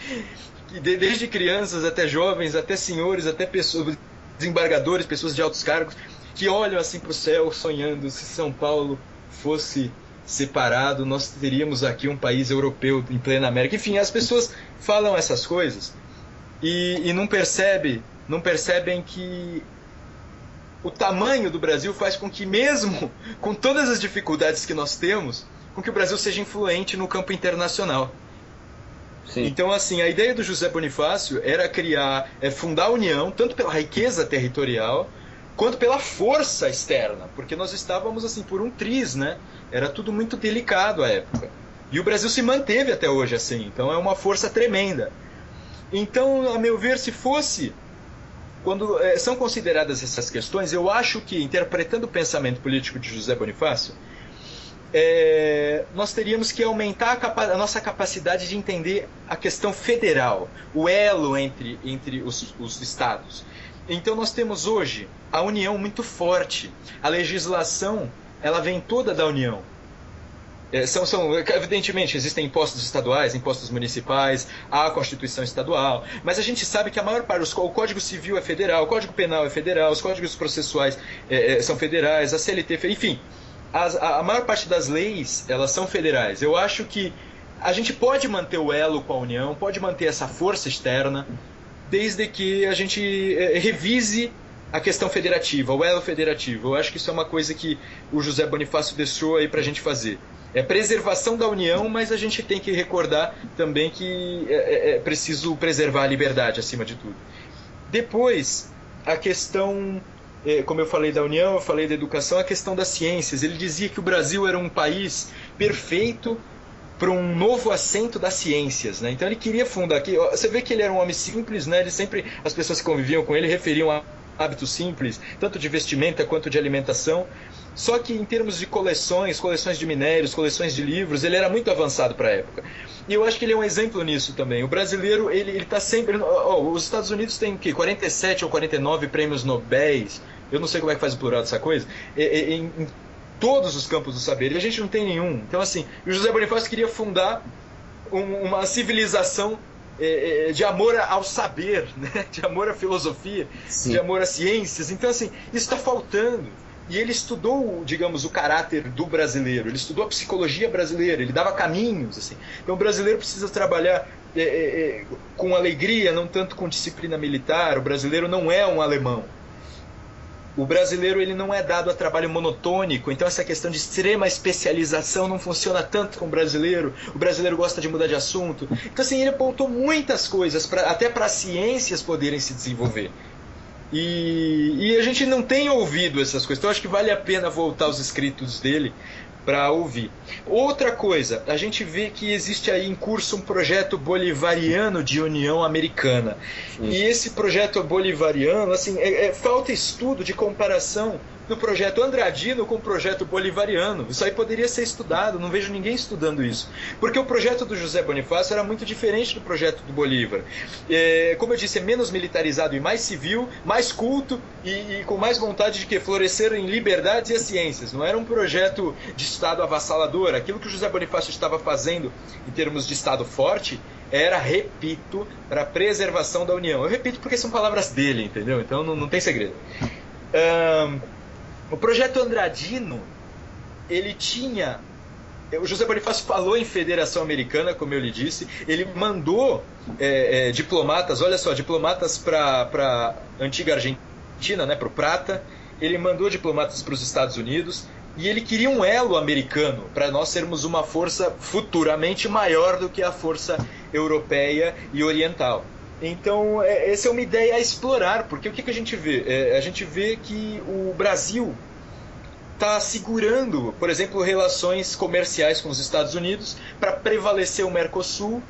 que desde crianças até jovens, até senhores, até pessoas, desembargadores, pessoas de altos cargos, que olham assim para o céu sonhando, se São Paulo fosse separado, nós teríamos aqui um país europeu em plena América. Enfim, as pessoas falam essas coisas e não percebem que o tamanho do Brasil faz com que, mesmo com todas as dificuldades que nós temos, com que o Brasil seja influente no campo internacional. Sim. Então, assim, a ideia do José Bonifácio era fundar a União, tanto pela riqueza territorial, quanto pela força externa, porque nós estávamos, assim, por um triz, né? Era tudo muito delicado à época. E o Brasil se manteve até hoje assim, então é uma força tremenda. Então, a meu ver, se fosse... Quando são consideradas essas questões, eu acho que, interpretando o pensamento político de José Bonifácio, nós teríamos que aumentar a nossa capacidade de entender a questão federal, o elo entre os estados. Então nós temos hoje a União muito forte, a legislação ela vem toda da União. Evidentemente, existem impostos estaduais, impostos municipais, há a Constituição estadual, mas a gente sabe que a maior parte, o Código Civil é federal, o Código Penal é federal, os códigos processuais são federais, a CLT, enfim, a maior parte das leis, elas são federais. Eu acho que a gente pode manter o elo com a União, pode manter essa força externa, desde que a gente revise a questão federativa, o elo federativo. Eu acho que isso é uma coisa que o José Bonifácio deixou aí para a gente fazer. É preservação da União, mas a gente tem que recordar também que é preciso preservar a liberdade acima de tudo. Depois, a questão, como eu falei da União, eu falei da educação, a questão das ciências. Ele dizia que o Brasil era um país perfeito para um novo assento das ciências, né? Então ele queria fundar aqui. Você vê que ele era um homem simples, né? As pessoas que conviviam com ele referiam a hábitos simples, tanto de vestimenta quanto de alimentação. Só que em termos de coleções de minérios, coleções de livros, ele era muito avançado para a época. E eu acho que ele é um exemplo nisso também. O brasileiro, ele está sempre... os Estados Unidos têm o quê? 47 ou 49 prêmios Nobel. Eu não sei como é que faz o plural dessa coisa. Em todos os campos do saber. E a gente não tem nenhum. Então, assim, o José Bonifácio queria fundar uma civilização de amor ao saber, né? De amor à filosofia, sim, de amor às ciências. Então, assim, isso está faltando. E ele estudou, digamos, o caráter do brasileiro, ele estudou a psicologia brasileira, ele dava caminhos, assim. Então o brasileiro precisa trabalhar com alegria, não tanto com disciplina militar. O brasileiro não é um alemão. O brasileiro ele não é dado a trabalho monotônico, então essa questão de extrema especialização não funciona tanto com o brasileiro. O brasileiro gosta de mudar de assunto. Então, assim, ele apontou muitas coisas, até para as ciências poderem se desenvolver. E a gente não tem ouvido essas coisas, então acho que vale a pena voltar aos escritos dele para ouvir. Outra coisa, a gente vê que existe aí em curso um projeto bolivariano de União Americana. Sim. E esse projeto bolivariano, assim, falta estudo de comparação no projeto andradino com o projeto bolivariano. Isso aí poderia ser estudado, não vejo ninguém estudando isso. Porque o projeto do José Bonifácio era muito diferente do projeto do Bolívar. Como eu disse, é menos militarizado e mais civil, mais culto e com mais vontade de que florescer em liberdades e as ciências. Não era um projeto de Estado avassalador. Aquilo que o José Bonifácio estava fazendo em termos de Estado forte era, repito, para a preservação da União. Eu repito porque são palavras dele, entendeu? Então não tem segredo. O projeto andradino, ele tinha... O José Bonifácio falou em Federação Americana, como eu lhe disse. Ele mandou diplomatas, olha só, diplomatas para a antiga Argentina, né, para o Prata. Ele mandou diplomatas para os Estados Unidos. E ele queria um elo americano para nós sermos uma força futuramente maior do que a força europeia e oriental. Então, essa é uma ideia a explorar, porque o que a gente vê? A gente vê que o Brasil está segurando, por exemplo, relações comerciais com os Estados Unidos para prevalecer o Mercosul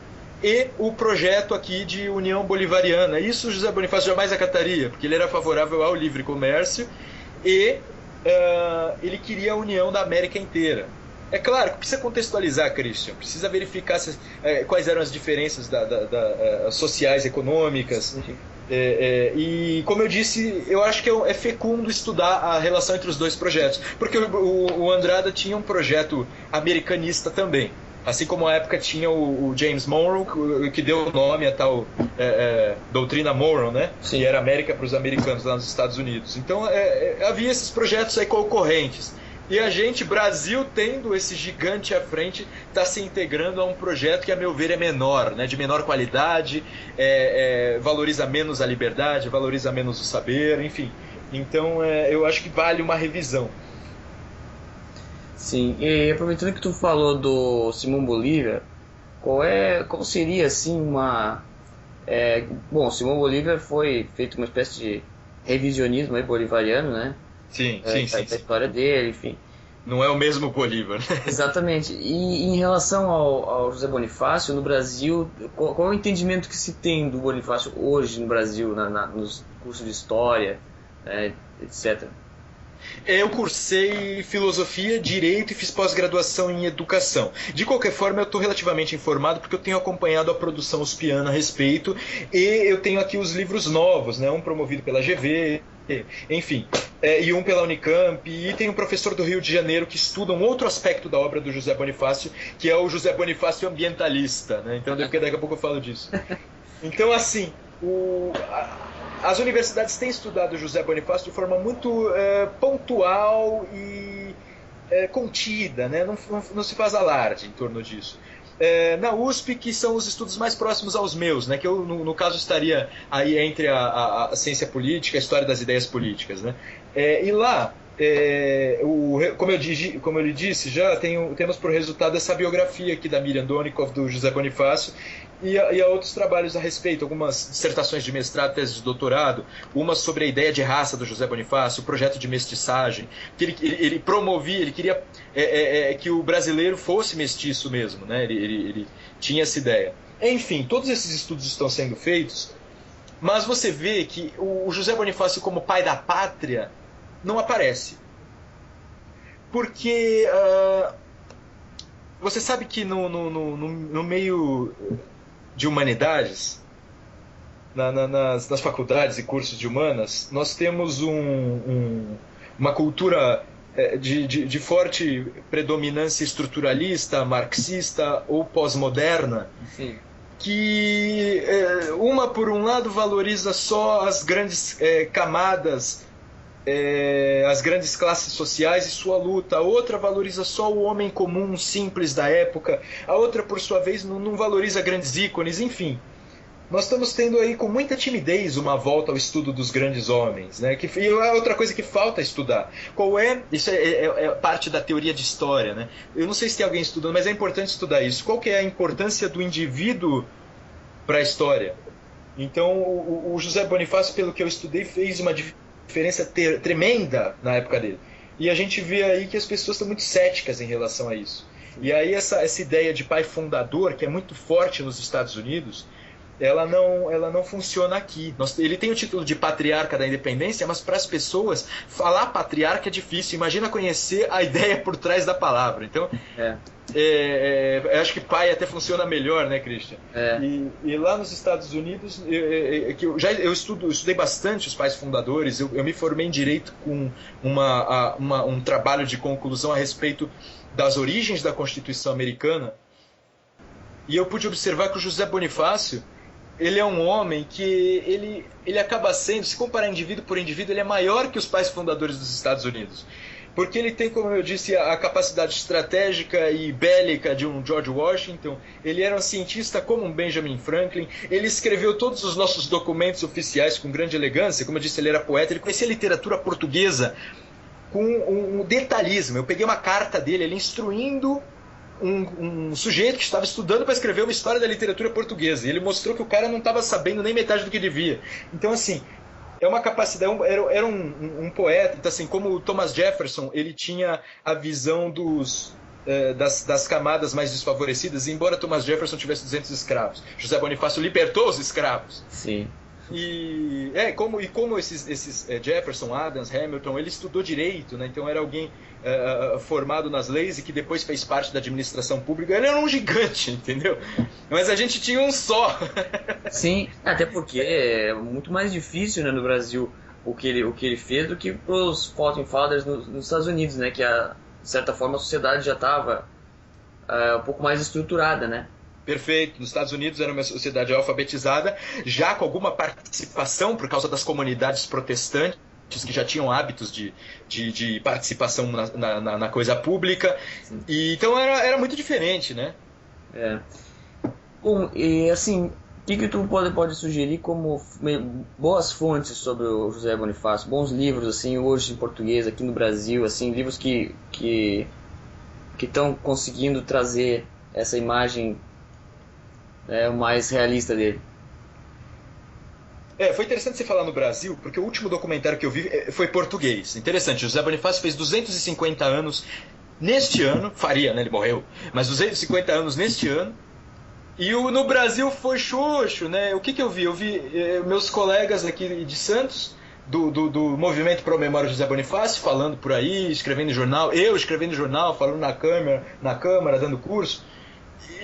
e o projeto aqui de União Bolivariana. Isso o José Bonifácio jamais acataria, porque ele era favorável ao livre comércio e ele queria a união da América inteira. É claro que precisa contextualizar, Christian, precisa verificar quais eram as diferenças sociais, econômicas. E, como eu disse, eu acho que é fecundo estudar a relação entre os dois projetos, porque o Andrada tinha um projeto americanista também. Assim como à época tinha o James Monroe, que deu o nome a tal doutrina Monroe, né? Sim. Que era América para os americanos lá nos Estados Unidos. Então havia esses projetos aí concorrentes. E a gente, Brasil, tendo esse gigante à frente, está se integrando a um projeto que, a meu ver, é menor, né? De menor qualidade, valoriza menos a liberdade, valoriza menos o saber, enfim. Então eu acho que vale uma revisão. Sim, e aproveitando que tu falou do Simão Bolívar, qual seria assim uma... bom, Simão Bolívar foi feito uma espécie de revisionismo aí, bolivariano, né? Sim. Da história dele, enfim. Não é o mesmo Bolívar, né? Exatamente. E em relação ao José Bonifácio, no Brasil, qual é o entendimento que se tem do Bonifácio hoje no Brasil, nos cursos de história, etc.? Eu cursei filosofia, direito e fiz pós-graduação em educação. De qualquer forma, eu estou relativamente informado porque eu tenho acompanhado a produção uspiana a respeito e eu tenho aqui os livros novos, né? Um promovido pela GV, enfim, e um pela Unicamp, e tem um professor do Rio de Janeiro que estuda um outro aspecto da obra do José Bonifácio, que é o José Bonifácio ambientalista, né? Então daqui a pouco eu falo disso. Então, assim, as universidades têm estudado José Bonifácio de forma muito pontual e contida, né? Não se faz alarde em torno disso. Na USP, que são os estudos mais próximos aos meus, né? Que eu, no caso, estaria aí entre a ciência política, a história das ideias políticas, né? E lá, como eu lhe disse, já temos por resultado essa biografia aqui da Miriam Donikov, do José Bonifácio, e há outros trabalhos a respeito, algumas dissertações de mestrado, tese de doutorado, uma sobre a ideia de raça do José Bonifácio, o projeto de mestiçagem, que ele promovia, ele queria que o brasileiro fosse mestiço mesmo, né? Ele tinha essa ideia. Enfim, todos esses estudos estão sendo feitos, mas você vê que o José Bonifácio como pai da pátria não aparece. Porque você sabe que no meio de humanidades, nas faculdades e cursos de humanas, nós temos uma cultura de forte predominância estruturalista, marxista ou pós-moderna. Sim. Que uma, por um lado, valoriza só as grandes camadas, as grandes classes sociais e sua luta. A outra valoriza só o homem comum, simples da época. A outra, por sua vez, não valoriza grandes ícones. Enfim, nós estamos tendo aí com muita timidez uma volta ao estudo dos grandes homens, né? E é outra coisa que falta estudar. Isso é parte da teoria de história, né? Eu não sei se tem alguém estudando, mas é importante estudar isso. Qual que é a importância do indivíduo para a história? Então, o José Bonifácio, pelo que eu estudei, fez uma diferença tremenda na época dele. E a gente vê aí que as pessoas estão muito céticas em relação a isso. E aí essa ideia de pai fundador, que é muito forte nos Estados Unidos, ela não funciona aqui. Ele tem o título de patriarca da independência, mas para as pessoas, falar patriarca é difícil. Imagina conhecer a ideia por trás da palavra. Então, acho que pai até funciona melhor, né, Christian? E lá nos Estados Unidos, eu estudei bastante os pais fundadores. Eu me formei em Direito com um trabalho de conclusão a respeito das origens da Constituição Americana. E eu pude observar que o José Bonifácio, ele é um homem que ele acaba sendo, se comparar indivíduo por indivíduo, ele é maior que os pais fundadores dos Estados Unidos. Porque ele tem, como eu disse, a capacidade estratégica e bélica de um George Washington. Ele era um cientista como um Benjamin Franklin. Ele escreveu todos os nossos documentos oficiais com grande elegância. Como eu disse, ele era poeta. Ele conhecia a literatura portuguesa com um detalhismo. Eu peguei uma carta dele, ele instruindo um sujeito que estava estudando para escrever uma história da literatura portuguesa. E ele mostrou que o cara não estava sabendo nem metade do que devia. Então, assim, é uma capacidade... Era um poeta. Então, assim, como o Thomas Jefferson, ele tinha a visão das camadas mais desfavorecidas, embora Thomas Jefferson tivesse 200 escravos. José Bonifácio libertou os escravos. Sim. E como esses Jefferson, Adams, Hamilton, ele estudou direito, né? Então era alguém formado nas leis e que depois fez parte da administração pública. Ele era um gigante, entendeu? Mas a gente tinha um só. Sim, até porque é muito mais difícil, né, no Brasil o que ele fez do que para os Founding Fathers nos Estados Unidos, né? Que de certa forma a sociedade já estava um pouco mais estruturada, né? Perfeito. Nos Estados Unidos era uma sociedade alfabetizada, já com alguma participação por causa das comunidades protestantes, que já tinham hábitos de participação na coisa pública. E, então era muito diferente, né? Bom, e assim, o que tu pode sugerir como boas fontes sobre o José Bonifácio? Bons livros, assim, hoje em português, aqui no Brasil, assim, livros que estão conseguindo trazer essa imagem mais realista dele. Foi interessante você falar no Brasil, porque o último documentário que eu vi foi português. Interessante, José Bonifácio fez 250 anos neste ano, faria, né, ele morreu, mas 250 anos neste ano, e no Brasil foi xoxo, né? O que eu vi? Eu vi meus colegas aqui de Santos, do Movimento Pro Memória José Bonifácio, falando por aí, escrevendo em jornal, eu escrevendo em jornal, falando na Câmara, dando curso.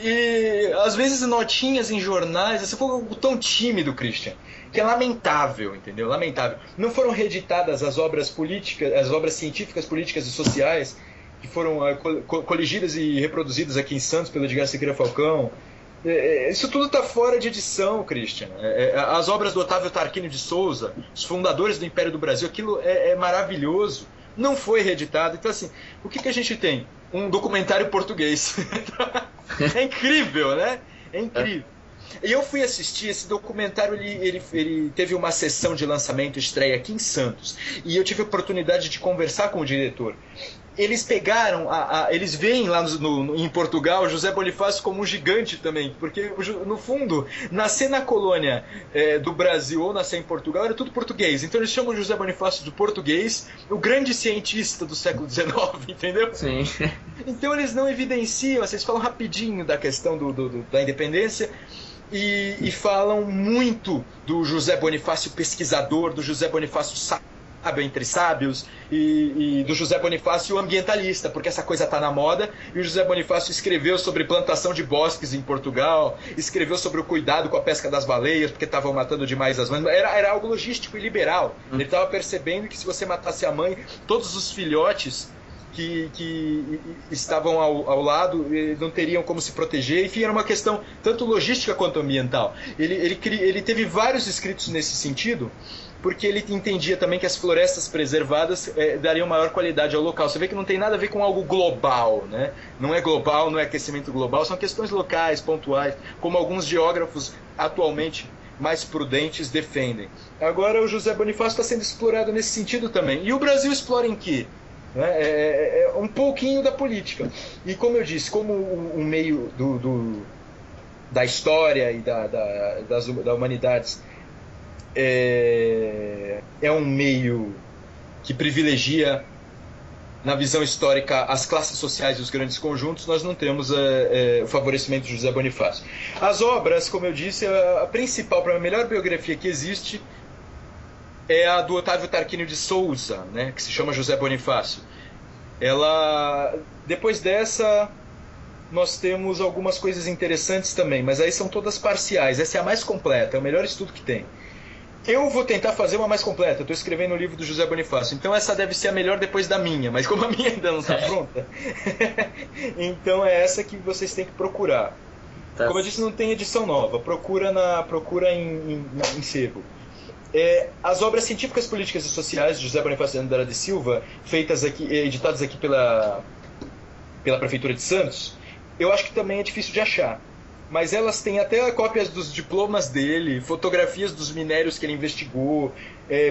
E às vezes notinhas em jornais, assim, foi algo tão tímido, Christian, que é lamentável, entendeu? Lamentável. Não foram reeditadas as obras políticas, as obras científicas, políticas e sociais que foram coligidas e reproduzidas aqui em Santos pelo Edgar Siqueira Falcão. Isso tudo está fora de edição, Christian. As obras do Otávio Tarquínio de Souza, os fundadores do Império do Brasil, aquilo é maravilhoso. Não foi reeditado. Então, assim, o que a gente tem? Um documentário português. É incrível, né? É incrível. E eu fui assistir esse documentário, ele teve uma sessão de lançamento, estreia aqui em Santos, e eu tive a oportunidade de conversar com o diretor. Eles pegaram, eles veem lá em Portugal José Bonifácio como um gigante também, porque no fundo, nascer na colônia do Brasil ou nascer em Portugal era tudo português, então eles chamam José Bonifácio de português, o grande cientista do século XIX, entendeu? Sim. Então eles não evidenciam, vocês falam rapidinho da questão da independência, e falam muito do José Bonifácio pesquisador, do José Bonifácio sábio entre sábios, e do José Bonifácio ambientalista, porque essa coisa está na moda, e o José Bonifácio escreveu sobre plantação de bosques em Portugal, escreveu sobre o cuidado com a pesca das baleias, porque estavam matando demais as mães. Era algo logístico e liberal. Ele estava percebendo que se você matasse a mãe, todos os filhotes que estavam ao lado não teriam como se proteger. Enfim, era uma questão tanto logística quanto ambiental. Ele teve vários escritos nesse sentido, porque ele entendia também que as florestas preservadas dariam maior qualidade ao local. Você vê que não tem nada a ver com algo global, né? Não é global, não é aquecimento global, são questões locais, pontuais, como alguns geógrafos atualmente mais prudentes defendem. Agora o José Bonifácio está sendo explorado nesse sentido também. E o Brasil explora em quê? Um pouquinho da política. E como eu disse, como um meio da história e da humanidades é um meio que privilegia na visão histórica, as classes sociais e os grandes conjuntos, nós não temos o favorecimento de José Bonifácio. As obras, como eu disse, a principal, para a melhor biografia que existe, é a do Otávio Tarquínio de Souza, né, que se chama José Bonifácio. Depois dessa, nós temos algumas coisas interessantes também, mas aí são todas parciais. Essa é a mais completa, é o melhor estudo que tem. Eu vou tentar fazer uma mais completa. Eu estou escrevendo o livro do José Bonifácio. Então essa deve ser a melhor depois da minha. Mas como a minha ainda não está pronta, então é essa que vocês têm que procurar. Como eu disse, não tem edição nova. Procura em sebo. As obras científicas, políticas e sociais de José Bonifácio de Andrade Silva, editadas aqui pela Prefeitura de Santos, eu acho que também é difícil de achar. Mas elas têm até cópias dos diplomas dele, fotografias dos minérios que ele investigou,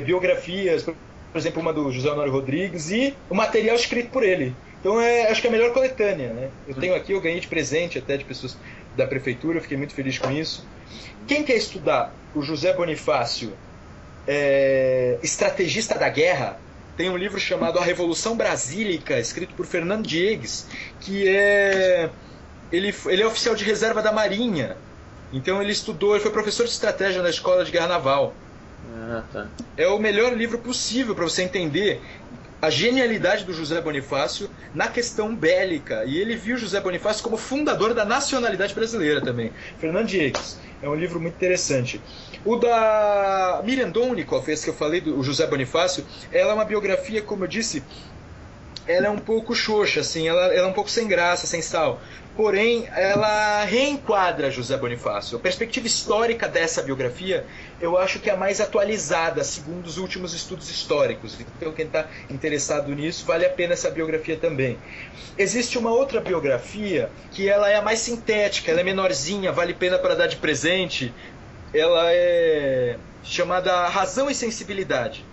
biografias, por exemplo, uma do José Honório Rodrigues, e o material escrito por ele. Então acho que é a melhor coletânea, né? Eu tenho aqui, eu ganhei de presente até de pessoas da prefeitura, eu fiquei muito feliz com isso. Quem quer estudar o José Bonifácio, estrategista da guerra, tem um livro chamado A Revolução Brasílica, escrito por Fernando Diegues, que Ele é oficial de reserva da Marinha. Então ele foi professor de estratégia na Escola de Guerra Naval. Tá. É o melhor livro possível para você entender a genialidade do José Bonifácio na questão bélica. E ele viu José Bonifácio como fundador da nacionalidade brasileira também. Fernando Diegues. É um livro muito interessante. O da Miriam Donikoff, esse que eu falei, do José Bonifácio, ela é uma biografia, como eu disse, ela é um pouco xoxa, assim, ela é um pouco sem graça, sem sal. Porém, ela reenquadra José Bonifácio. A perspectiva histórica dessa biografia, eu acho que é a mais atualizada, segundo os últimos estudos históricos. Então, quem está interessado nisso, vale a pena essa biografia também. Existe uma outra biografia, que ela é a mais sintética, ela é menorzinha, vale a pena para dar de presente. Ela é chamada Razão e Sensibilidade.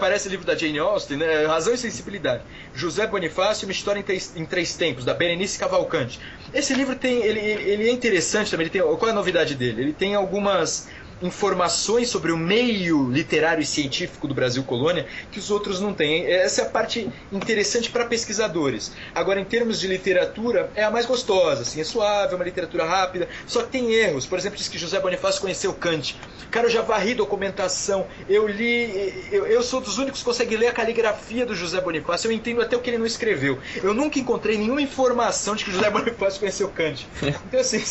Parece o livro da Jane Austen, né? Razão e Sensibilidade. José Bonifácio, uma história em três tempos, da Berenice Cavalcante. Esse livro ele é interessante também. Qual é a novidade dele? Ele tem algumas informações sobre o meio literário e científico do Brasil colônia que os outros não têm. Essa é a parte interessante para pesquisadores. Agora, em termos de literatura, é a mais gostosa, assim, é suave, é uma literatura rápida, só que tem erros. Por exemplo, diz que José Bonifácio conheceu Kant. Cara, eu já varri documentação, eu sou dos únicos que conseguem ler a caligrafia do José Bonifácio, eu entendo até o que ele não escreveu. Eu nunca encontrei nenhuma informação de que José Bonifácio conheceu Kant. Então, assim,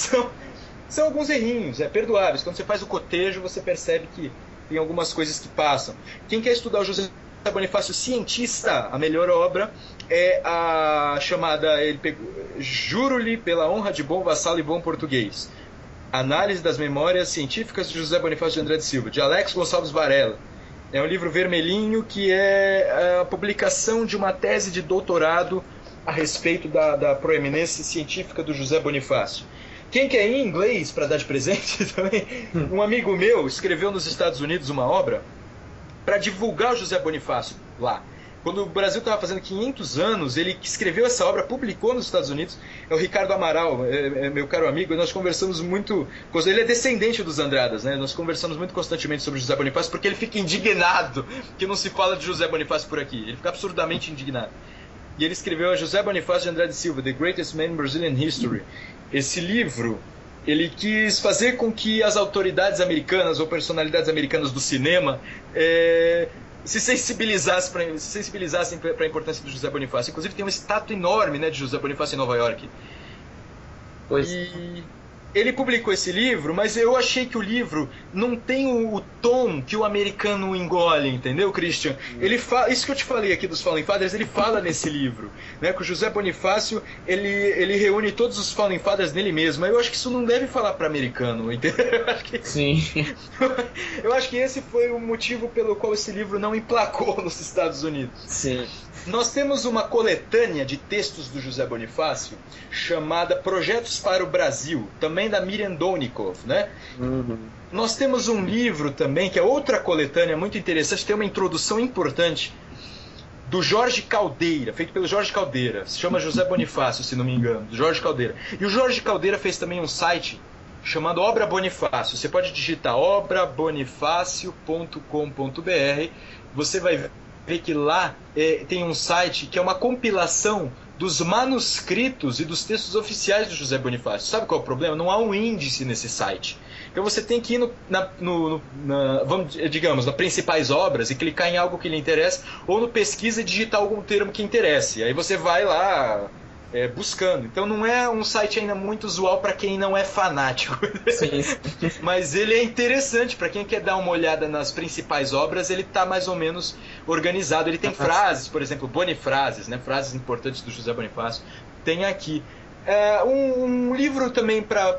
são alguns errinhos, perdoáveis. Quando você faz o cotejo, você percebe que tem algumas coisas que passam. Quem quer estudar o José Bonifácio cientista, a melhor obra é a chamada, Juro-lhe pela honra de bom vassalo e bom português. Análise das memórias científicas de José Bonifácio de Andrade Silva, de Alex Gonçalves Varela. É um livro vermelhinho que é a publicação de uma tese de doutorado a respeito da proeminência científica do José Bonifácio. Quem quer ir em inglês para dar de presente também? Um amigo meu escreveu nos Estados Unidos uma obra para divulgar o José Bonifácio lá. Quando o Brasil estava fazendo 500 anos, ele escreveu essa obra, publicou nos Estados Unidos. É o Ricardo Amaral, meu caro amigo, e nós conversamos muito. Ele é descendente dos Andradas, né? Nós conversamos muito constantemente sobre José Bonifácio, porque ele fica indignado que não se fala de José Bonifácio por aqui. Ele fica absurdamente indignado. E ele escreveu a José Bonifácio de Andrade Silva, The Greatest Man in Brazilian History. Esse livro, ele quis fazer com que as autoridades americanas ou personalidades americanas do cinema se sensibilizassem para a importância do José Bonifácio. Inclusive tem uma estátua enorme, né, de José Bonifácio em Nova York. E ele publicou esse livro, mas eu achei que o livro não tem o tom que o americano engole, entendeu, Christian? Ele fala, isso que eu te falei aqui dos Founding Fathers, ele fala nesse livro, né, que o José Bonifácio, ele reúne todos os Founding Fathers nele mesmo. Eu acho que isso não deve falar para americano, entendeu? Sim. Eu acho que esse foi o motivo pelo qual esse livro não emplacou nos Estados Unidos. Sim. Nós temos uma coletânea de textos do José Bonifácio chamada Projetos para o Brasil, também da Miriam Donikoff, né? Uhum. Nós temos um livro também, que é outra coletânea muito interessante, tem uma introdução importante, do Jorge Caldeira, feito pelo Jorge Caldeira. Se chama José Bonifácio, se não me engano, do Jorge Caldeira. E o Jorge Caldeira fez também um site chamado Obra Bonifácio. Você pode digitar obrabonifácio.com.br, você vai ver ver que lá tem um site que é uma compilação dos manuscritos e dos textos oficiais do José Bonifácio. Sabe qual é o problema? Não há um índice nesse site. Então você tem que ir nas principais obras e clicar em algo que lhe interessa, ou no pesquisa e digitar algum termo que interesse. Aí você vai lá buscando. Então não é um site ainda muito usual para quem não é fanático. Sim. Mas ele é interessante para quem quer dar uma olhada nas principais obras. Ele está mais ou menos organizado. Ele tem frases, por exemplo, bonifrases, né? Frases importantes do José Bonifácio. Tem aqui. Um livro também para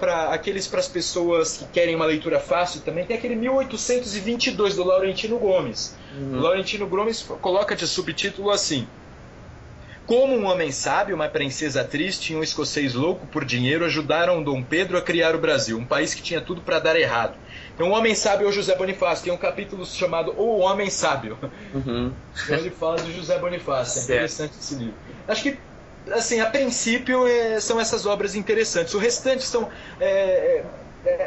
as pessoas que querem uma leitura fácil também. Tem aquele 1822 do Laurentino Gomes. O Laurentino Gomes coloca de subtítulo assim: Como um homem sábio, uma princesa triste e um escocês louco por dinheiro ajudaram Dom Pedro a criar o Brasil, um país que tinha tudo para dar errado. Então, o Homem Sábio é o José Bonifácio. Tem um capítulo chamado O Homem Sábio. Então, ele fala do José Bonifácio. É interessante esse livro. Acho que, assim, a princípio, são essas obras interessantes. O restante são...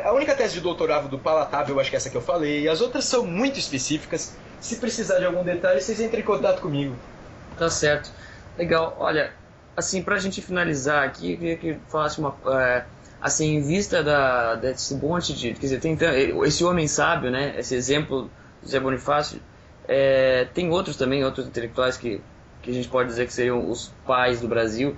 a única tese de doutorado do Palatável, acho que é essa que eu falei. As outras são muito específicas. Se precisar de algum detalhe, vocês entrem em contato comigo. Tá certo. Legal. Olha, assim, pra gente finalizar aqui, eu queria que falasse assim, em vista desse monte de... Quer dizer, tem esse homem sábio, né? Esse exemplo do José Bonifácio. Tem outros também, outros intelectuais que a gente pode dizer que seriam os pais do Brasil,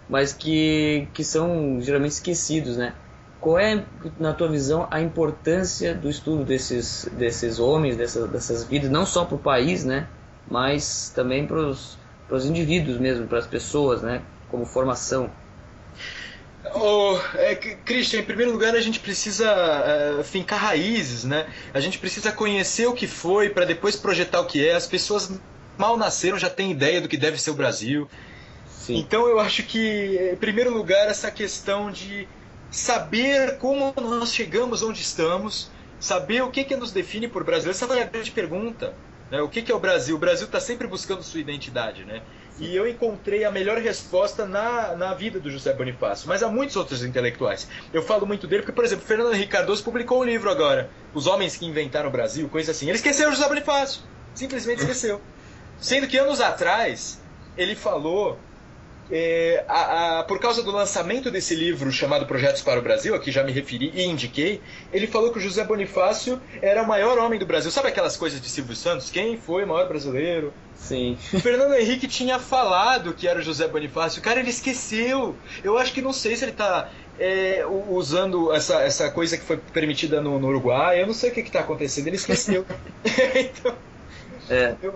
mas que são geralmente esquecidos, né? Qual é, na tua visão, a importância do estudo desses homens, dessas vidas, não só para o país, né? Mas também para os indivíduos mesmo, para as pessoas, né? Como formação. Christian, em primeiro lugar a gente precisa fincar raízes, né? A gente precisa conhecer o que foi para depois projetar o que é. As pessoas mal nasceram, já têm ideia do que deve ser o Brasil. Sim. Então eu acho que, em primeiro lugar, essa questão de saber como nós chegamos onde estamos, saber o que nos define por brasileiro. Essa foi a grande pergunta, né? O que é o Brasil? O Brasil está sempre buscando sua identidade, né? E eu encontrei a melhor resposta na vida do José Bonifácio, mas há muitos outros intelectuais. Eu falo muito dele porque, por exemplo, Fernando Henrique Cardoso publicou um livro agora, Os Homens que Inventaram o Brasil, coisa assim. Ele esqueceu o José Bonifácio, simplesmente esqueceu. Sendo que anos atrás ele falou, por causa do lançamento desse livro chamado Projetos para o Brasil, a que já me referi e indiquei, ele falou que o José Bonifácio era o maior homem do Brasil. Sabe aquelas coisas de Silvio Santos? Quem foi o maior brasileiro? Sim. O Fernando Henrique tinha falado que era o José Bonifácio. O cara, ele esqueceu. Eu acho que não sei se ele está usando essa coisa que foi permitida no Uruguai. Eu não sei o que está acontecendo. Ele esqueceu. Então...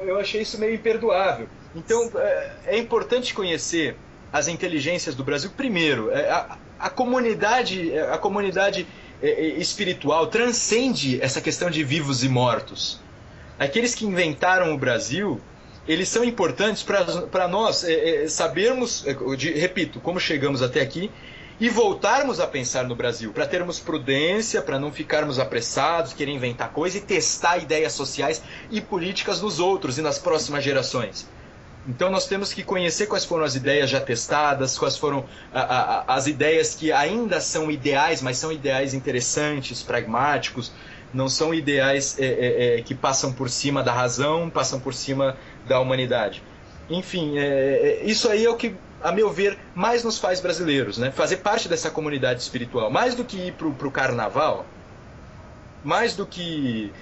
Eu achei isso meio imperdoável. Então, é importante conhecer as inteligências do Brasil. Primeiro, a comunidade espiritual transcende essa questão de vivos e mortos. Aqueles que inventaram o Brasil, eles são importantes para nós sabermos, repito, como chegamos até aqui, e voltarmos a pensar no Brasil, para termos prudência, para não ficarmos apressados, querer inventar coisa e testar ideias sociais e políticas nos outros e nas próximas gerações. Então nós temos que conhecer quais foram as ideias já testadas, quais foram as ideias que ainda são ideais, mas são ideais interessantes, pragmáticos, não são ideais que passam por cima da razão, passam por cima da humanidade. Enfim, isso aí é o que, a meu ver, mais nos faz brasileiros, né? Fazer parte dessa comunidade espiritual. Mais do que ir para o carnaval, mais do que,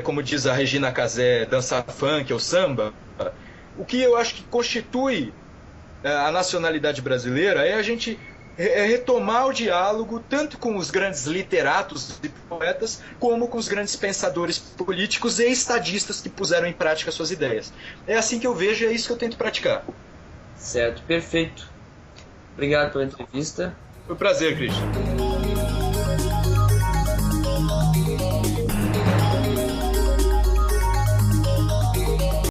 como diz a Regina Casé, dançar funk ou samba, o que eu acho que constitui a nacionalidade brasileira é a gente retomar o diálogo tanto com os grandes literatos e poetas, como com os grandes pensadores políticos e estadistas que puseram em prática suas ideias. É assim que eu vejo e é isso que eu tento praticar. Certo, perfeito. Obrigado pela entrevista. Foi um prazer, Christian.